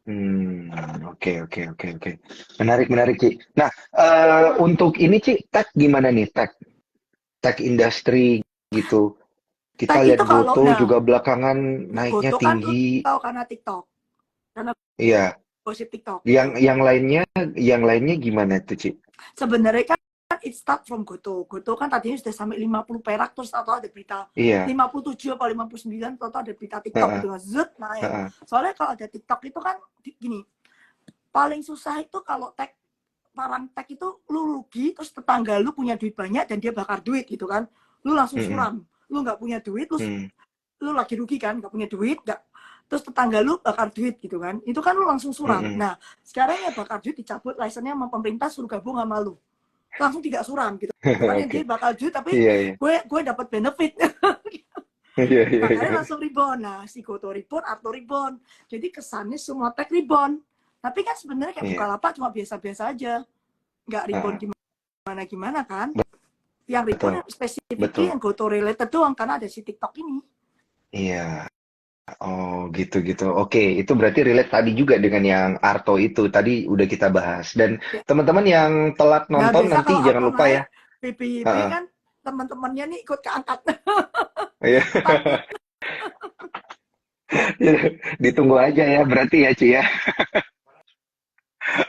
Hmm, oke oke oke oke. Menarik menarik Ci. Nah, untuk ini Ci, tech gimana nih tech industry gitu. Tag Kita itu lihat kalau, Goto nah, juga belakangan naiknya Goto kan lu tinggi. tahu karena TikTok. Karena Iya. gosip TikTok Yang gitu. yang lainnya gimana tuh, Ci? Sebenarnya kan it start from Goto. Goto kan tadinya sudah sampai 50 perak, terus atau ada berita Iya. 57 atau 59, atau ada berita TikTok Heeh, gitu, zut naik. heeh. Soalnya kalau ada TikTok itu kan gini, paling susah itu kalau barang tag itu lu rugi, terus tetangga lu punya duit banyak dan dia bakar duit gitu kan, lu langsung Mm-mm, suram. Lu nggak punya duit, mm, lu lagi rugi kan, nggak punya duit, nggak, terus tetangga lu bakar duit gitu kan, itu kan lu langsung suram. mm-mm. Nah sekarang ya bakar duit dicabut license-nya sama pemerintah, suruh gabung sama lu, langsung tidak suram gitu kan, yang Oke. dia bakal duit tapi Iya, iya. gue dapat benefit. Iya, iya, Makanya iya. langsung rebound. Nah si Goto rebound, Arto rebound, jadi kesannya semua tech rebound, tapi kan sebenarnya kayak Iya. Bukalapak cuma biasa-biasa aja, nggak rebound Heeh. gimana kan. Yang Betul, rebound specifically betul. yang Goto related doang karena ada si TikTok ini. Iya. Oh, gitu-gitu. Oke, itu berarti relate tadi juga dengan yang Arto itu. Tadi udah kita bahas. Dan Ya. teman-teman yang telat Nah nonton biasa nanti kalau jangan Arto lupa ya. naik PBB Heeh. kan teman-temannya nih ikut keangkat. Iya. Takut. Ditunggu aja ya berarti ya, Ci ya.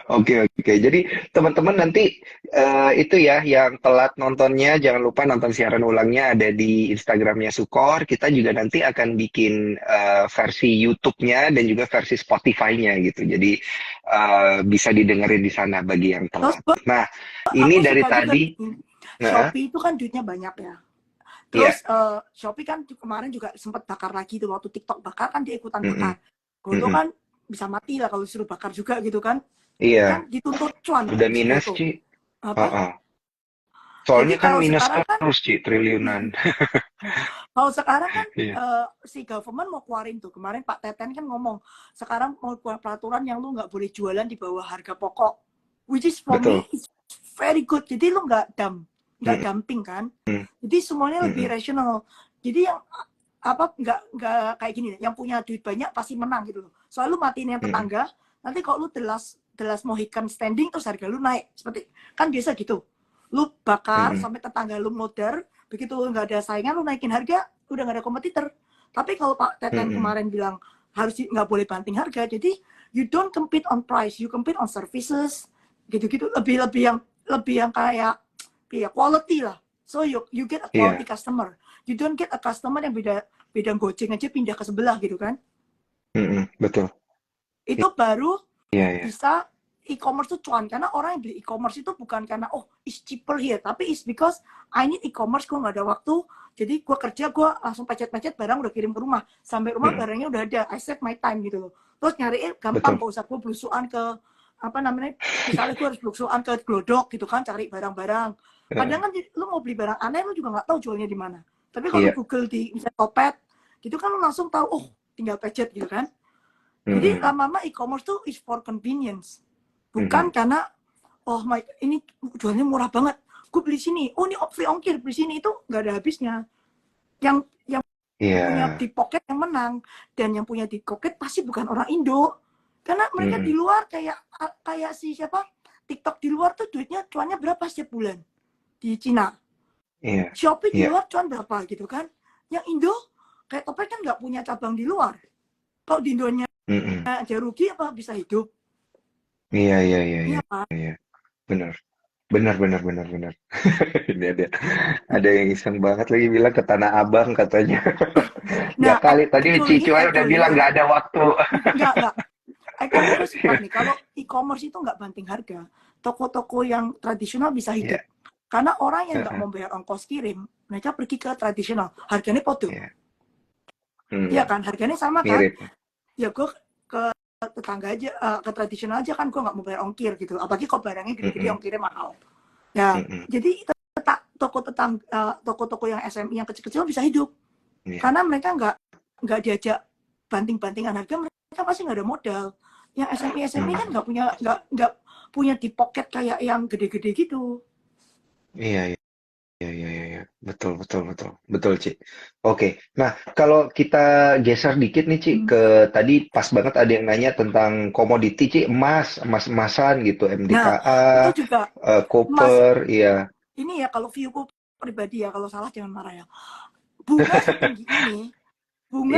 Oke, oke. Jadi teman-teman nanti itu ya yang telat nontonnya jangan lupa nonton siaran ulangnya ada di Instagramnya Sukor. Kita juga nanti akan bikin versi YouTube-nya dan juga versi Spotify-nya gitu. Jadi bisa didengerin di sana bagi yang Terus telat. Nah, ini aku dari suka juga tadi, nih, nah, Shopee itu kan duitnya banyak ya. iya, Terus Shopee kan kemarin juga sempat bakar lagi tuh, waktu TikTok bakar kan dia ikutan mm-mm, bakar. Goto mm-mm, kan bisa mati lah kalau disuruh bakar juga gitu kan. iya, Kan dituntut cuan udah si minus Goto. Ci. Apa? Heeh. Jadi Soalnya kan kalau minus sekarang kan terus Ci, triliunan. kalau sekarang kan Iya, si government mau keluarin tuh. Kemarin Pak Teten kan ngomong, sekarang mau keluar peraturan yang lu nggak boleh jualan di bawah harga pokok. Which is for betul. me it's very good. Jadi lu nggak Mm-mm, dumping kan. Jadi semuanya lebih mm-mm, rational. Jadi yang apa nggak kayak gini, yang punya duit banyak pasti menang gitu loh. Soalnya lu matiin yang mm-mm, tetangga, nanti kalau lu delas Mohican standing terus harga lu naik. Seperti kan biasa gitu. Lu bakar mm-mm, sampai tetangga lu modar, begitu nggak ada saingan lu naikin harga, udah nggak ada kompetitor. Tapi kalau Pak Teten mm-mm. kemarin bilang harus nggak boleh banting harga, jadi you don't compete on price, you compete on services, gitu-gitu. Lebih yang kayak quality lah. So you get a quality Iya. customer. You don't get a customer yang beda Gojek aja pindah ke sebelah gitu kan. Betul. Itu baru Iya, iya. bisa e-commerce tuh cuan, karena orang yang beli e-commerce itu bukan karena oh it's cheaper here, tapi it's because I need e-commerce, gue nggak ada waktu, jadi gue kerja, gue langsung pecet-pecet barang udah kirim ke rumah, sampai rumah barangnya udah ada, I save my time gitu loh. Terus nyariin gampang, Betul. gak usah gue belusuan ke apa namanya, misalnya gue harus belusuan ke Glodok gitu kan, cari barang-barang. Kadang kan lu mau beli barang aneh, lu juga nggak tahu jualnya di mana. Tapi kalau Iya. Google di misalnya Topet gitu kan, lu langsung tahu, oh tinggal pecet gitu kan. Jadi lama-lama e-commerce tuh is for convenience. Bukan karena, oh my, ini jualnya murah banget, gue beli sini, oh ini free ongkir, beli sini, itu nggak ada habisnya. Yang punya Iya. di pocket yang menang, dan yang punya di pocket pasti bukan orang Indo. Karena mereka di luar kayak si siapa, TikTok di luar tuh duitnya cuannya berapa setiap bulan di Cina. Iya. Shopee di Iya. luar cuan berapa gitu kan. Yang Indo, kayak Topet kan nggak punya cabang di luar. Kalau di Indonya aja rugi, apa bisa hidup? Iya, iya, iya, iya, Iya Pak. iya. Benar. Benar, benar, benar, benar. Ini ada yang iseng banget lagi bilang ke Tanah Abang katanya. Ya Nah, kali tadi Cicu udah actually bilang ya, nggak ada waktu. enggak. Actually gue sepakat nih, kalau e-commerce itu nggak banting harga, toko-toko yang tradisional bisa hidup. Iya. Karena orang yang nggak mau bayar ongkos kirim, mereka pergi ke tradisional, harganya podo. Iya. Iya kan, harganya sama kan? Mirip. Ya gue ke tetangga aja, ke tradisional aja kan, gue nggak mau bayar ongkir gitu. Apalagi kalau barangnya gede-gede, ongkirnya mahal. Ya, jadi toko-toko yang SMI yang kecil-kecil bisa hidup. Iya. Karena mereka nggak diajak banting-bantingan harga, mereka pasti nggak ada modal. Yang SMI kan nggak punya di pocket kayak yang gede-gede gitu. Iya, iya, iya, iya, iya. Betul, betul, betul. Betul, Ci. Oke. Nah, kalau kita geser dikit nih, Ci, ke tadi pas banget ada yang nanya tentang komoditi, Ci, emas-emasan gitu, Nah, MDKA, itu juga Mas, koper, iya. ini ya kalau viewku pribadi ya, kalau salah jangan marah ya. Bunga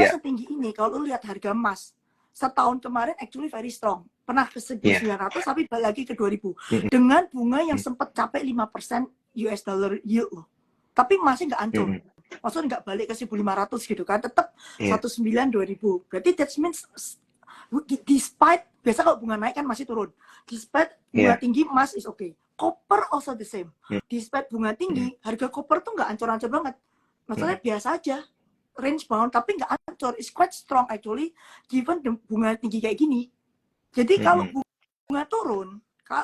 Iya, setinggi ini kalau lihat harga emas setahun kemarin actually very strong. Pernah ke iya. 1.900 tapi balik lagi ke 2.000. Mm-mm, Dengan bunga yang sempat capai 5% US dollar yield loh. Tapi masih nggak hancur. mm-mm. Maksudnya nggak balik ke 1.500 gitu kan. Tetap Iya, 19.000-2.000. Berarti that means despite, biasa kalau bunga naik kan masih turun. Despite bunga iya. tinggi, emas is okay. Copper also the same. Mm, Despite bunga mm, tinggi, harga copper tuh nggak ancur-ancur banget. Maksudnya mm, biasa aja, range bound, tapi nggak ancur. It's quite strong actually, given bunga tinggi kayak gini. Jadi kalau mm, bunga turun,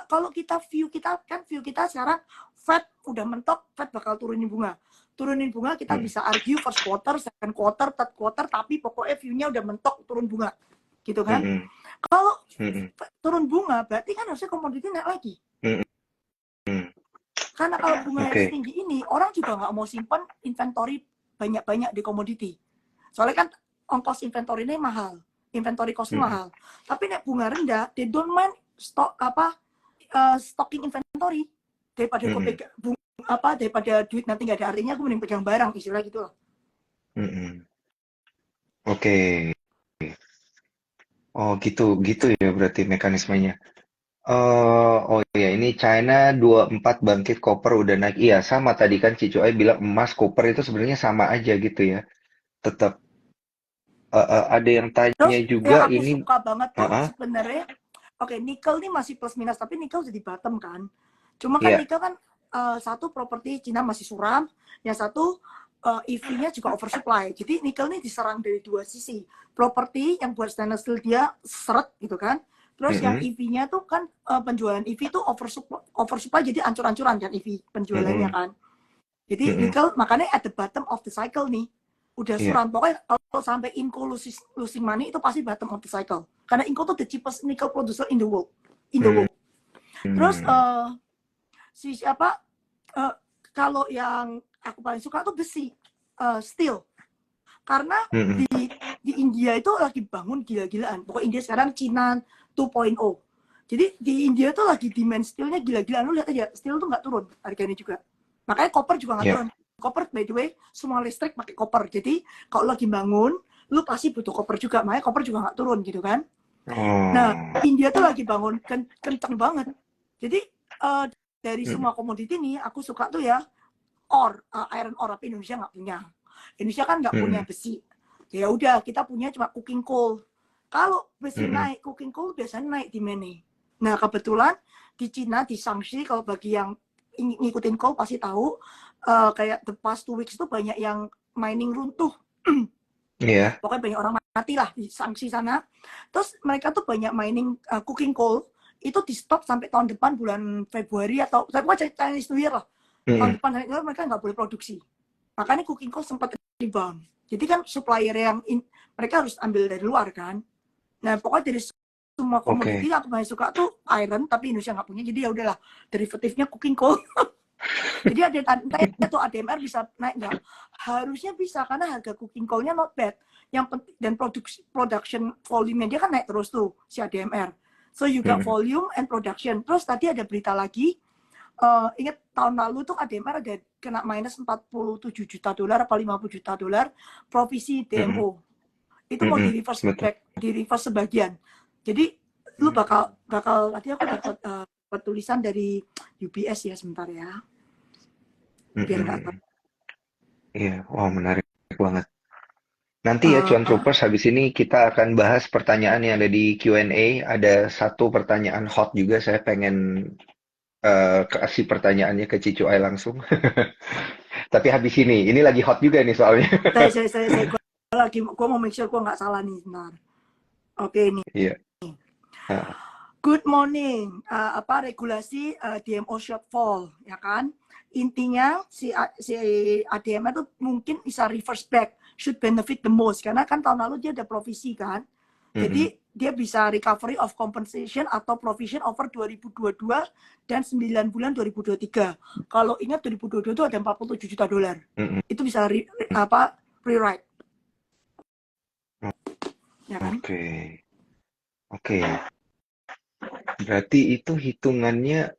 kalau kita view kita sekarang, Fed udah mentok, Fed bakal turunin bunga. Kita mm, bisa argue first quarter, second quarter, third quarter, tapi pokoknya view-nya udah mentok turun bunga. Gitu kan? mm, Kalau mm, turun bunga, berarti kan harusnya komoditi naik lagi. mm, mm. Karena kalau bunga yang Oke. setinggi ini, orang juga nggak mau simpan inventory banyak-banyak di komoditi. Soalnya kan ongkos inventory ini mahal, inventory cost-nya Mm, mahal. Tapi nek bunga rendah, they don't mind stocking inventory daripada gue mm, pegang daripada duit nanti nggak ada artinya, gue mending pegang barang, istilah gitu loh. mm. Oke. Oh, gitu, gitu ya berarti mekanismenya. Oh iya, ini China 24 bangkit koper udah naik. Iya, sama tadi kan Cicu Ai bilang emas koper itu sebenarnya sama aja gitu ya. Tetap ada yang Terus tanya yang juga aku ini. suka banget tuh uh sebenarnya, oke, nikel nih masih plus minus, tapi nikel jadi bottom kan. Cuma kan Iya. nikel kan satu properti Cina masih suram, yang satu EV-nya juga oversupply. Jadi nikel nih diserang dari dua sisi. Properti yang buat stainless steel dia seret gitu kan. Terus yang Mm-mm, EV-nya tuh kan penjualan EV tuh oversupply, jadi ancur-ancuran kan EV penjualannya mm-mm, kan. Jadi mm-mm. nikel makanya at the bottom of the cycle nih. Udah Iya. suram. Pokoknya kalau sampai Inco losing money itu pasti bottom of the cycle. Karena Inco tuh the cheapest nickel producer in the world. Mm, Terus mm, si siapa? Uh, kalau yang aku paling suka tuh besi, steel. Karena mm-mm, di India itu lagi bangun gila-gilaan. Pokoknya India sekarang Cina 2.0. Jadi di India tuh lagi demand steelnya gila-gilaan. Lu lihat aja, steel tuh nggak turun harganya juga. Makanya copper juga nggak Iya. turun. Copper by the way, semua listrik pakai copper. Jadi kalau lagi bangun, lu pasti butuh copper juga. Makanya copper juga nggak turun gitu kan. Nah, Oh. India tuh lagi bangun kenceng banget. Jadi dari Mm, semua komoditi nih, aku suka tuh ya iron ore, tapi Indonesia nggak punya. Indonesia kan nggak punya mm, besi. Ya udah, kita punya cuma coking coal. Kalau besi mm, naik, coking coal biasanya naik di mana? Nah, kebetulan di Cina, di Shaanxi, kalau bagi yang ngikutin coal pasti tahu, kayak the past 2 weeks tuh banyak yang mining runtuh. iya. Pokoknya banyak orang mati lah di Shaanxi sana. Terus mereka tuh banyak mining coking coal, itu di stop sampai tahun depan bulan Februari atau pokoknya Chinese New Year lah. Tahun Mm, depan mereka nggak boleh produksi. Makanya cooking coal sempat rebound. Jadi kan supplier yang mereka harus ambil dari luar kan. Nah, pokoknya dari semua komoditi oke. aku paling suka tuh iron, tapi Indonesia nggak punya. Jadi ya udahlah, derivatifnya cooking coal. Jadi ada tuh ADMR bisa naik nggak? Harusnya bisa karena harga cooking coal-nya not bad. Yang penting dan production volume dia kan naik terus tuh si ADMR. So you got Mm, volume and production. Terus tadi ada berita lagi, ingat tahun lalu tuh ADMR ada kena minus 47 juta dolar apa 50 juta dolar provisi mm, DMO. Itu mau mm, di reverse betul. back, di reverse sebagian. Jadi lu bakal tadi aku dapat tulisan dari UBS ya, sebentar ya, Mm, biar nggak tahu. mm. Iya, wow, menarik banget. Nanti ya, Cuan Troopers, habis ini kita akan bahas pertanyaan yang ada di Q&A. Ada satu pertanyaan hot juga, saya pengen kasih pertanyaannya ke Cicu Ai langsung. Tapi habis ini lagi hot juga nih soalnya. Gua mau make sure gua nggak salah nih, sebentar. Oke, ini. Iya. Ah, Good morning. Apa regulasi DMO shortfall, ya kan? Intinya si ADM itu mungkin bisa reverse back, should benefit the most karena kan tahun lalu dia ada provisi kan. mm-mm. Jadi dia bisa recovery of compensation atau provision over 2022 dan 9 bulan 2023. Kalau ingat 2022 itu ada 47 juta dolar. Mm-mm. Itu bisa rewrite, ya kan? Oke, oke. Berarti itu hitungannya,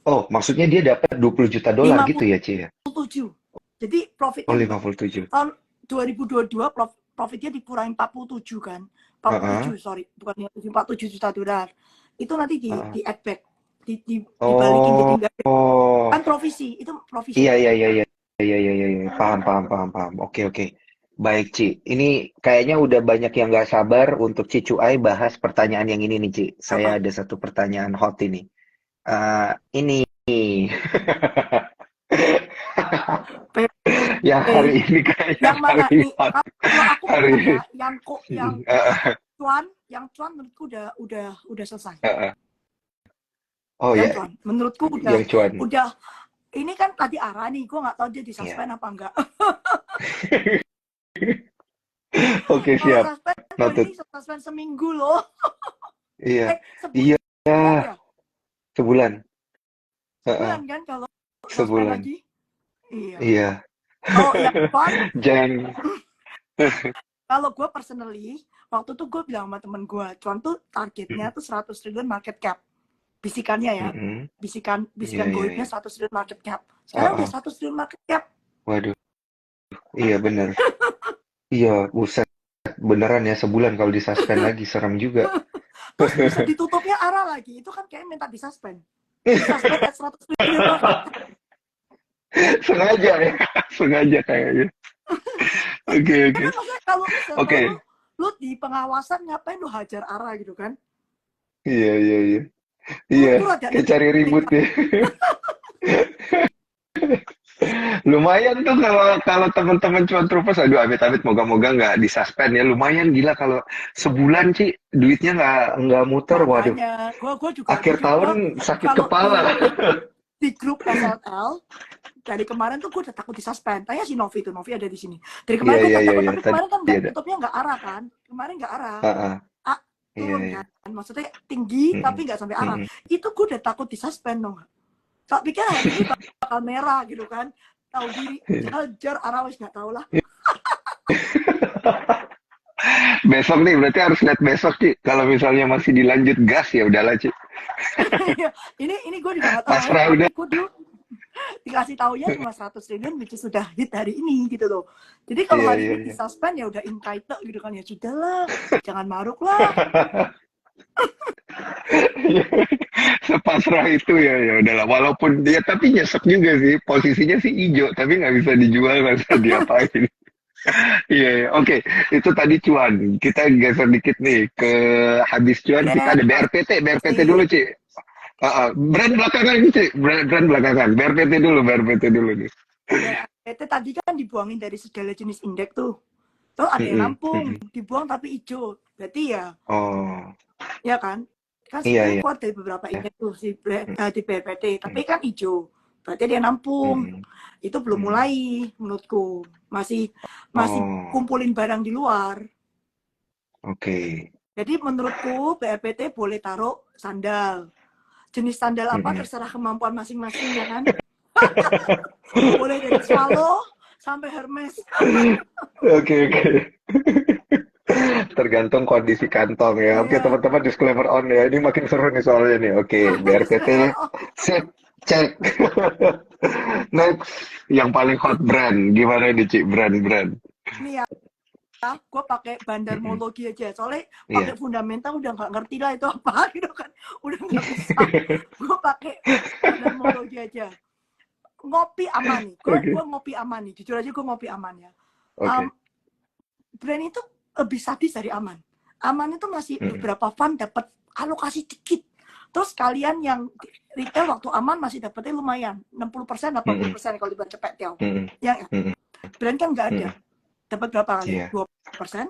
oh, maksudnya dia dapat 20 juta dolar gitu ya, Ci ya? 57. Jadi Oh, profitnya 57. tahun 2022 profitnya dikurangi 47 kan. Heeh, 47, sorry, bukan 47 juta dolar. Itu nanti heeh. di add back, dibalikin jadi Oh, enggak, oh, kan provisi, itu provisi. iya, iya, iya, iya, iya, iya, iya, iya. Paham, paham, paham, paham. Oke, oke. Baik, Ci. Ini kayaknya udah banyak yang nggak sabar untuk Ci Cuai bahas pertanyaan yang ini nih, Ci. Saya Apa? ada satu pertanyaan hot ini. Ini yang PP. hari ini kayaknya Yang mana paling nih? hot Kalau aku hari bilang ini. ya, yang cuan menurutku udah selesai. Oh Yang ya, cuan menurutku yang cuan. udah ini kan tadi arah nih, gue nggak tahu dia Iya. disuspend apa enggak. Oke, Kalau siap. suspend kali Noted. ini suspend seminggu loh. Iya. Iya, Sebulan ya, sebulan. Heeh, sebulan kan kalau suspend sebulan. lagi. Iya. Iya. Kalau yang cuan, Jangan. kalau gue personally waktu tuh gue bilang sama temen gue, cuan tuh targetnya tuh 100 triliun market cap. Bisikannya ya, Mm-mm. Iya, bisikan iya, goibnya iya. 100 triliun market cap. Sekarang udah Heeh. 100 triliun market cap. Waduh. Iya, bener. Iya, buset. Beneran ya, sebulan kalau disuspend lagi, serem juga. Terus bisa ditutupnya arah lagi. Itu kan kayak minta disuspend. Disuspend at 100 triliun market cap. Sengaja ya, sengaja kayaknya. Oke, Ya oke. kan maksudnya kalau misalnya Oke. lu di pengawasan ngapain lu hajar arah gitu kan? Iya, iya, iya. Iya, Menurutku rada kayak cari ngeri. ribut ya. Lumayan tuh kalau kalau teman-teman cuan troopers, aduh amit-amit moga-moga nggak disuspend ya. Lumayan gila kalau sebulan sih duitnya nggak muter. Waduh, Makanya akhir gua tahun sakit kalau kepala. di grup SLL dari kemarin tuh gue udah takut disuspend. Tanya si Novi tuh, Novi ada di sini. Dari Iya, kemarin gue iya, udah iya, takut, iya. tapi Tadi kemarin kan nggak ada. tutupnya nggak arah kan? Kemarin nggak arah. Heeh. Ah, Iya, turun iya. kan? Maksudnya tinggi Mm-mm. tapi nggak sampai arah. Mm-mm. Itu gue udah takut disuspend dong. Tak pikir hari ini bakal merah gitu kan? Tahu diri, hajar arah wis nggak tahu lah. Besok nih berarti harus lihat besok Ci. Kalau misalnya masih dilanjut gas ya udahlah Ci. ini gue juga nggak tahu ya, Pasrah udah. tapi gue dulu dikasih taunya cuma 100 triliun which is sudah hit hari ini gitu loh. Jadi kalau Iya, hari iya, ini iya. disuspend ya udah entitled gitu kan, ya sudahlah, jangan maruk lah. Sepasrah itu ya, ya udahlah. Walaupun dia tapi nyesek juga sih, posisinya sih hijau, tapi nggak bisa dijual, nggak bisa diapain. Iya, iya. Oke, itu tadi cuan. Kita geser dikit nih ke habis cuan Ya, kita ada BRPT dulu, sih. Ci. Brand belakangan, Ci. Brand belakangan. BRPT dulu nih. BRPT tadi kan dibuangin dari segala jenis indeks tuh. Tuh ada yang Mm-mm, nampung, mm-mm. dibuang tapi hijau. Berarti Oh, ya kan? Kan iya, sebenarnya iya. keluar dari beberapa indeks tuh di BRPT, tapi Mm, kan hijau. Berarti dia nampung. mm-mm, Itu belum mm-mm. mulai menurutku. Masih masih Oh, kumpulin barang di luar. oke. Jadi menurutku BRPT boleh taruh sandal. Jenis sandal apa Mm-mm. terserah kemampuan masing-masing ya kan. Boleh dari Swallow sampai Hermes. Oke, oke. Tergantung kondisi kantong ya. Oke, Iya. teman-teman disclaimer on ya. Ini makin seru nih soalnya nih. Oke, BRPT Disclaimer. sip, cek. Next, yang paling hot brand. Gimana nih, Ci? Brand-brand. Nih ya, gue pakai Mm-mm. bandarmologi aja. Soalnya pakai Iya. fundamental udah nggak ngerti lah itu apa gitu kan. Udah nggak bisa. Gue pakai bandarmologi aja. Ngopi aman nih. Gue Oke, ngopi aman nih. Jujur aja gue ngopi aman ya. Um, oke. brand itu lebih sadis dari aman. Aman itu masih Mm-mm. beberapa fund dapat alokasi dikit. Terus kalian yang retail waktu aman masih dapetnya lumayan. 60%, Mm-mm. 80% kalau dibaca cepet ya. Mm-mm. Ya, Mm-mm. brand kan nggak ada. Mm-mm. Dapat berapa kali? Iya. 2%?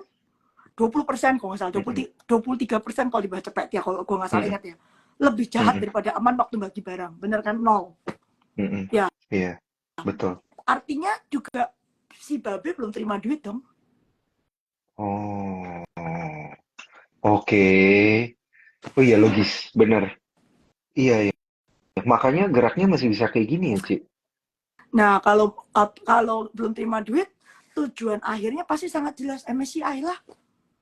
20% kalau nggak salah. Mm-mm. 23% kalau dibaca cepet ya, kalau gue nggak salah Mm-mm. ingat ya. Lebih jahat Mm-mm. daripada aman waktu bagi barang. Bener kan? Nol. Mm-mm. Ya, Iya, betul. artinya juga si Babe belum terima duit dong. Oh, oke. Oh iya, logis. Bener. Iya, iya. Makanya geraknya masih bisa kayak gini ya, Ci? Nah, kalau belum terima duit, tujuan akhirnya pasti sangat jelas MSCI lah.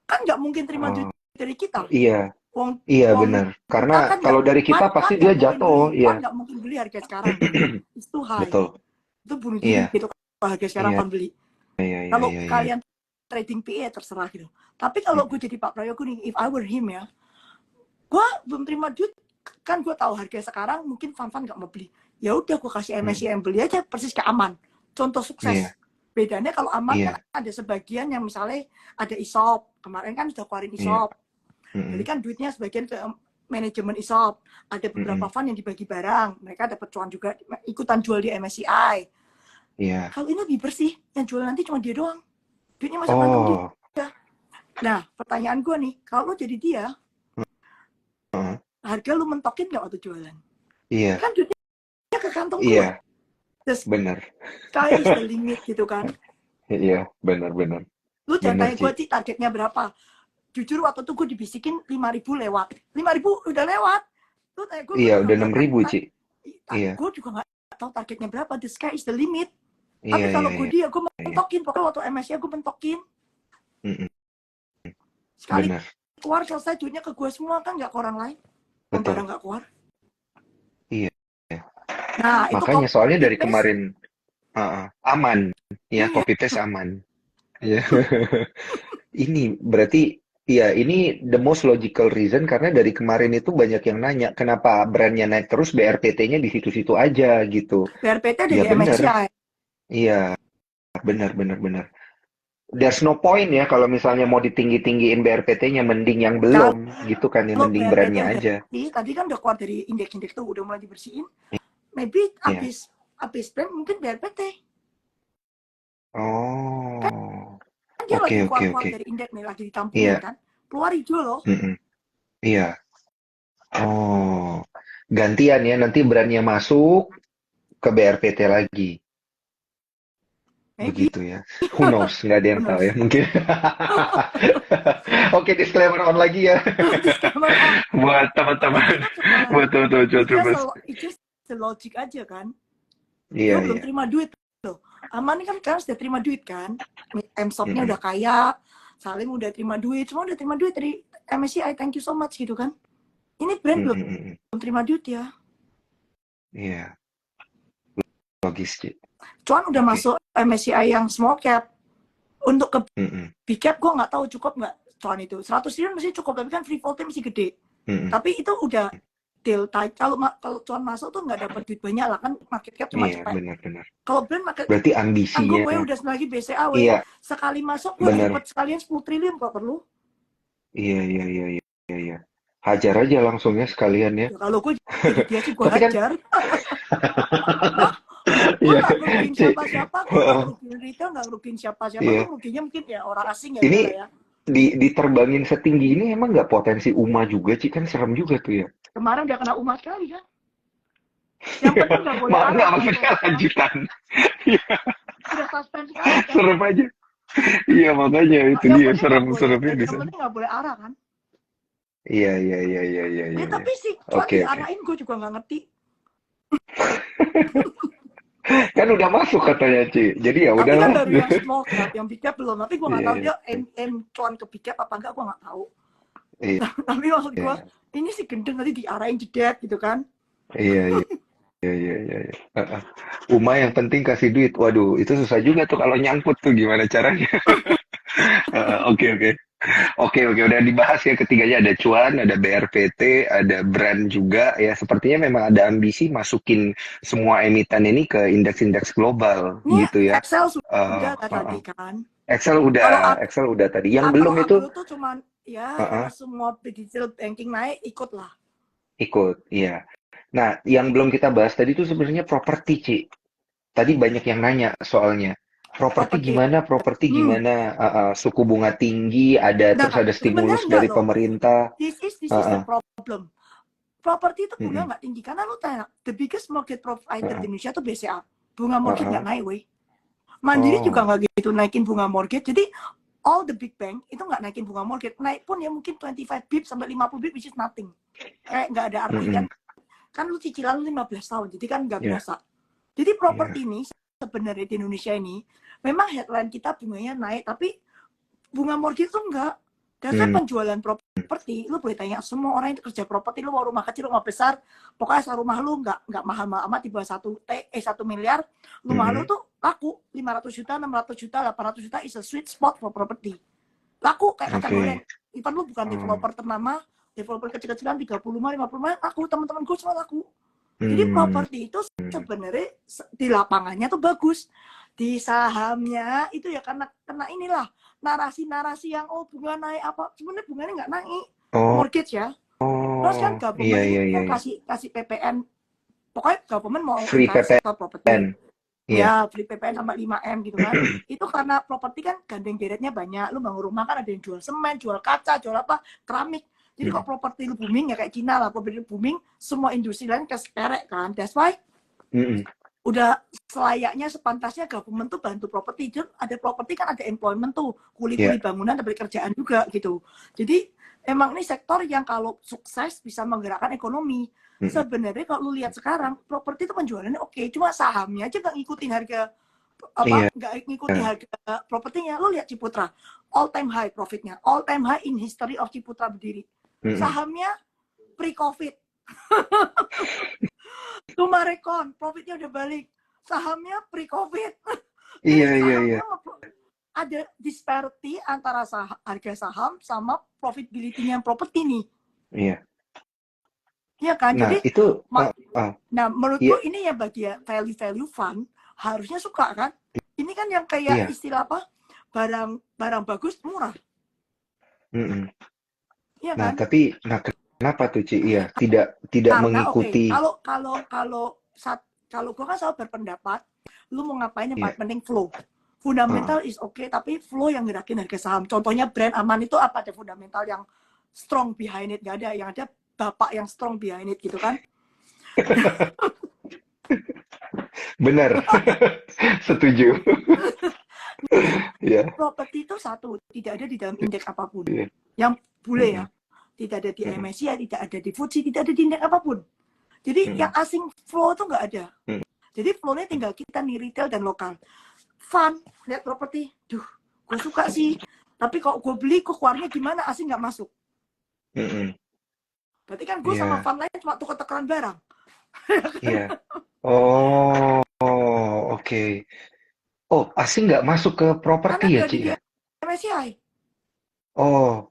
Kan nggak mungkin terima duit Oh, dari kita. iya. Wong, Iya, wong benar. Karena kita kan kalau nggak, dari kita pan pasti nggak dia mungkin beli, jatuh. Iya. nggak mungkin beli harga sekarang. It's too high. Betul. Itu bunuh diri Iya. gitu. Kalau harga sekarang Iya, pan beli. iya, iya, Kalau iya, iya. kalian trading PE terserah gitu. Tapi kalau gue jadi Pak Prayogo nih, if I were him ya, gue belum terima duit, kan gue tahu harga sekarang mungkin fan-fan nggak mau beli. Ya udah gue kasih Mm, MSCI yang beli aja persis kayak aman. Contoh iya, sukses. Bedanya kalau aman kan iya, ada sebagian yang misalnya ada ESOP. Kemarin kan sudah keluarin iya. ESOP. Jadi Mm-mm, kan duitnya sebagian ke manajemen ESOP. Ada beberapa mm-mm, fund yang dibagi barang. Mereka dapat cuan juga ikutan jual di MSCI. iya. Kalau ini lebih bersih, yang jual nanti cuma dia doang. Duitnya masuk kantong dia. Oh, Nah, pertanyaan gue nih, kalau lo jadi dia, heeh, harga lu mentokin nggak waktu jualan? iya, Kan duitnya ke kantong gue. iya, The benar. sky is the limit gitu kan. Iya, benar, benar. Lu jangan Benar, tanya gue Ci. sih targetnya berapa. Jujur waktu itu gue dibisikin 5.000 lewat. 5.000 udah lewat. Lu tanya gue Iya, juga udah nggak 6.000, Ci. Iya, gue juga nggak tahu targetnya berapa. The sky is the limit. iya, Tapi iya, kalau gue iya, dia, gue iya. mentokin. Pokoknya waktu MSC gue mentokin. Mm-mm, Sekali benar. keluar selesai duitnya ke gue semua kan nggak ke orang lain. Betul. Barang nggak keluar. Iya. Nah itu Makanya soalnya copy dari paste. kemarin aman. Ya, Iya. copy paste aman. Iya. Ini berarti ya ini the most logical reason karena dari kemarin itu banyak yang nanya kenapa brandnya naik terus BRPT-nya di situ-situ aja gitu. BRPT udah Ya di bener, MSCI. iya bener bener bener. There's no point ya kalau misalnya mau ditinggi-tinggiin BRPT-nya mending yang belum gitu kan ya Kalau mending BRPT brandnya udah aja. tadi kan udah keluar dari indeks-indeks tuh udah mulai dibersihin. Maybe Iya. habis brand mungkin BRPT Oh, kan dia oke lagi oke keluar-keluar oke. dari indeks nih, lagi ditampungin Iya, kan, keluar hijau loh. mm-mm. Iya. Oh, gantian ya nanti brandnya masuk ke BRPT lagi. Maybe. Begitu ya. Who knows? Nggak ada Who yang tahu ya. knows. Mungkin. Oke, disclaimer on lagi ya. Disclaimer on. Buat Tapi teman-teman. kita cuma Buat teman-teman Troopers. it's just the logic aja kan. Iya, Gue belum iya. terima duit loh. Aman kan sekarang sudah terima duit kan. MSOP-nya Mm-mm, udah kaya. Salim udah terima duit. Semua udah terima duit dari MSCI. Thank you so much gitu kan. Ini brand belum mm-mm. terima duit ya. Iya, logis, Ci. Cuan udah Oke. masuk MSCI yang small cap. Untuk ke Mm-mm. big cap gue nggak tahu cukup nggak. cuan itu. 100 triliun masih cukup, tapi kan free floatnya masih gede. Mm-mm. Tapi itu udah deal tight. Kalau cuan masuk tuh nggak dapat duit banyak lah, kan market cap cuma Iya, cepet. benar-benar. Kalau brand market Berarti tanggung ambisinya, gue udah lagi BCA we. iya, Sekali masuk gue benar. dapat sekalian 10 triliun kalau perlu. Iya, iya, iya, iya, iya, iya. Hajar aja langsung ya sekalian ya. Ya, kalau gue jadi dia sih gue Tapi kan, hajar. Toh, gue iya, nggak ngerugiin Ci. siapa-siapa, gue nggak ngerugiin retail, nggak ngerugiin siapa-siapa, gue Iya. ngerugiinnya mungkin ya orang asing ya Ini udah lah ya. diterbangin setinggi ini emang nggak potensi UMA juga, Ci? Kan serem juga tuh ya. Kemarin udah kena umat kali kan. Yang penting nggak boleh Nggak arah kan maksudnya kalau sekarang. lanjutan. Udah suspend sekarang kan. Serem aja. Iya, makanya itu Yang dia penting nggak boleh, serem-seremnya di yang sana. penting nggak boleh arah kan. Iya, iya, iya, iya, iya, Ya iya, iya. tapi sih cuan Oke, oke. diarahin gue juga nggak ngerti. Kan udah masuk katanya, Ci. Jadi ya Tapi kan udahlah. baru yang small cap, yang big cap belum. Tapi gue nggak Iya, tahu iya, dia aim cuan ke big cap apa enggak, gue nggak tahu. iya, Tapi maksud gue, iya, ini sih gendeng nanti diarahin jedet gitu kan. iya, iya, iya, iya, iya, iya. Heeh. UMA yang penting kasih duit. Waduh, itu susah juga tuh kalau nyangkut tuh gimana caranya. Oke, oke. Oke, oke, udah dibahas ya ketiganya, ada cuan, ada BRPT, ada brand juga ya. Sepertinya memang ada ambisi masukin semua emiten ini ke indeks-indeks global Ini gitu ya. Excel Eh, sudah lah tadi kan. Kalau Excel udah tadi. Yang Atau belum itu Ablo tuh cuman ya eh, karena semua digital banking naik ikut lah. ikut, iya. Nah, yang belum kita bahas tadi itu sebenarnya properti, Ci. Tadi banyak yang nanya soalnya. Properti. Properti Hmm. gimana? Suku bunga tinggi, ada Nah, terus ada sebenarnya stimulus enggak dari loh. pemerintah. This is Uh, the uh, problem. Properti itu bunga mm-mm, nggak tinggi karena lu tanya, the biggest mortgage provider uh, di Indonesia tuh BCA. Bunga uh, mortgage uh. nggak naik, weh. Mandiri juga Oh, nggak gitu naikin bunga mortgage. Jadi all the big bank itu nggak naikin bunga mortgage. Naik pun ya mungkin 25 bip sampai 50 bip, which is nothing. Kayak nggak ada arti kan. mm-mm, Kan lu cicilan lu 15 tahun, jadi kan nggak ya, berasa. Jadi ya, properti ini sebenarnya di Indonesia ini memang headline kita bunganya naik, tapi bunga mortgage itu enggak. Dan saya mm, penjualan properti, lu boleh tanya semua orang yang kerja properti, lu mau rumah kecil, rumah besar, pokoknya rumah lu nggak mahal-mahal amat di bawah 1 miliar, rumah lu mm-mm, tuh laku 500 juta, 600 juta, 800 juta is a sweet spot for property. Laku kayak kacang goreng. oke. Even lu bukan Oh, developer ternama, developer kecil-kecilan 35, 50, laku, teman-teman gue semua laku. Jadi mm, properti itu sebenarnya di lapangannya tuh bagus. Di sahamnya itu ya karena inilah narasi-narasi yang bunga naik apa, sebenarnya bunganya nggak naik. oh, Mortgage ya. Terus kan iya, government ini iya, iya, kan iya. kasih PPN. Pokoknya government mau Free encourage sektor properti. PPN, iya. Ya, free PPN sampai 5M gitu kan. Itu karena properti kan gandeng deretnya banyak. Lu bangun rumah kan ada yang jual semen, jual kaca, jual apa, keramik. Jadi Mm, kok properti lu booming ya kayak Cina lah, properti lu booming, semua industri lain keserek kan. That's why mm-mm, udah selayaknya sepantasnya government tuh bantu properti. Dan ada properti kan ada employment tuh, kuli-kuli iya, bangunan, ada kerjaan juga gitu. Jadi emang ini sektor yang kalau sukses bisa menggerakkan ekonomi. mm-mm, Sebenarnya kalau lu lihat sekarang properti itu penjualannya oke, cuma sahamnya aja nggak ngikutin harga iya, nggak ngikutin harga propertinya. Lu lihat Ciputra, all time high profitnya, all time high in history of Ciputra berdiri. mm-mm. Sahamnya pre-covid. Tumarekon, profitnya udah balik. Sahamnya pre-covid. Jadi Iya, iya, iya, sahamnya ada disparity antara harga saham sama profitability-nya properti nih. iya. Iya kan? Nah, Jadi itu, uh, nah menurutku iya, ini ya bagi value fund harusnya suka kan? Ini kan yang kayak iya, istilah apa? Barang bagus murah. mm-mm. Iya Nah, kan? tapi, kenapa tuh, Ci? Iya, tidak Karena mengikuti, kalau gue kan selalu berpendapat, lu mau ngapain yang iya, paling penting flow. uh, Fundamental is okay, tapi flow yang gerakin harga saham. Contohnya brand aman itu apa? Ada fundamental yang strong behind it, gak ada. Yang ada bapak yang strong behind it gitu kan? benar, setuju. Iya, Properti itu satu, tidak ada di dalam indeks apapun. iya, Yang boleh ya, mm-mm, tidak ada di mm-mm, MSCI, tidak ada di FTSE, tidak ada di indeks apapun. Jadi yang mm-mm, asing flow itu nggak ada. mm-mm, Jadi flow-nya tinggal kita nih retail dan lokal. Fun, lihat properti, gue suka sih. Tapi kalau gue beli, kok keluarnya gimana? Asing nggak masuk. mm-mm. Berarti kan gue sama Iya, fun lain cuma tukar-tukaran barang. iya. Oh, oke. Oh, asing nggak masuk ke Karena properti ya, nggak ada Ci di ya? MSCI. Oh,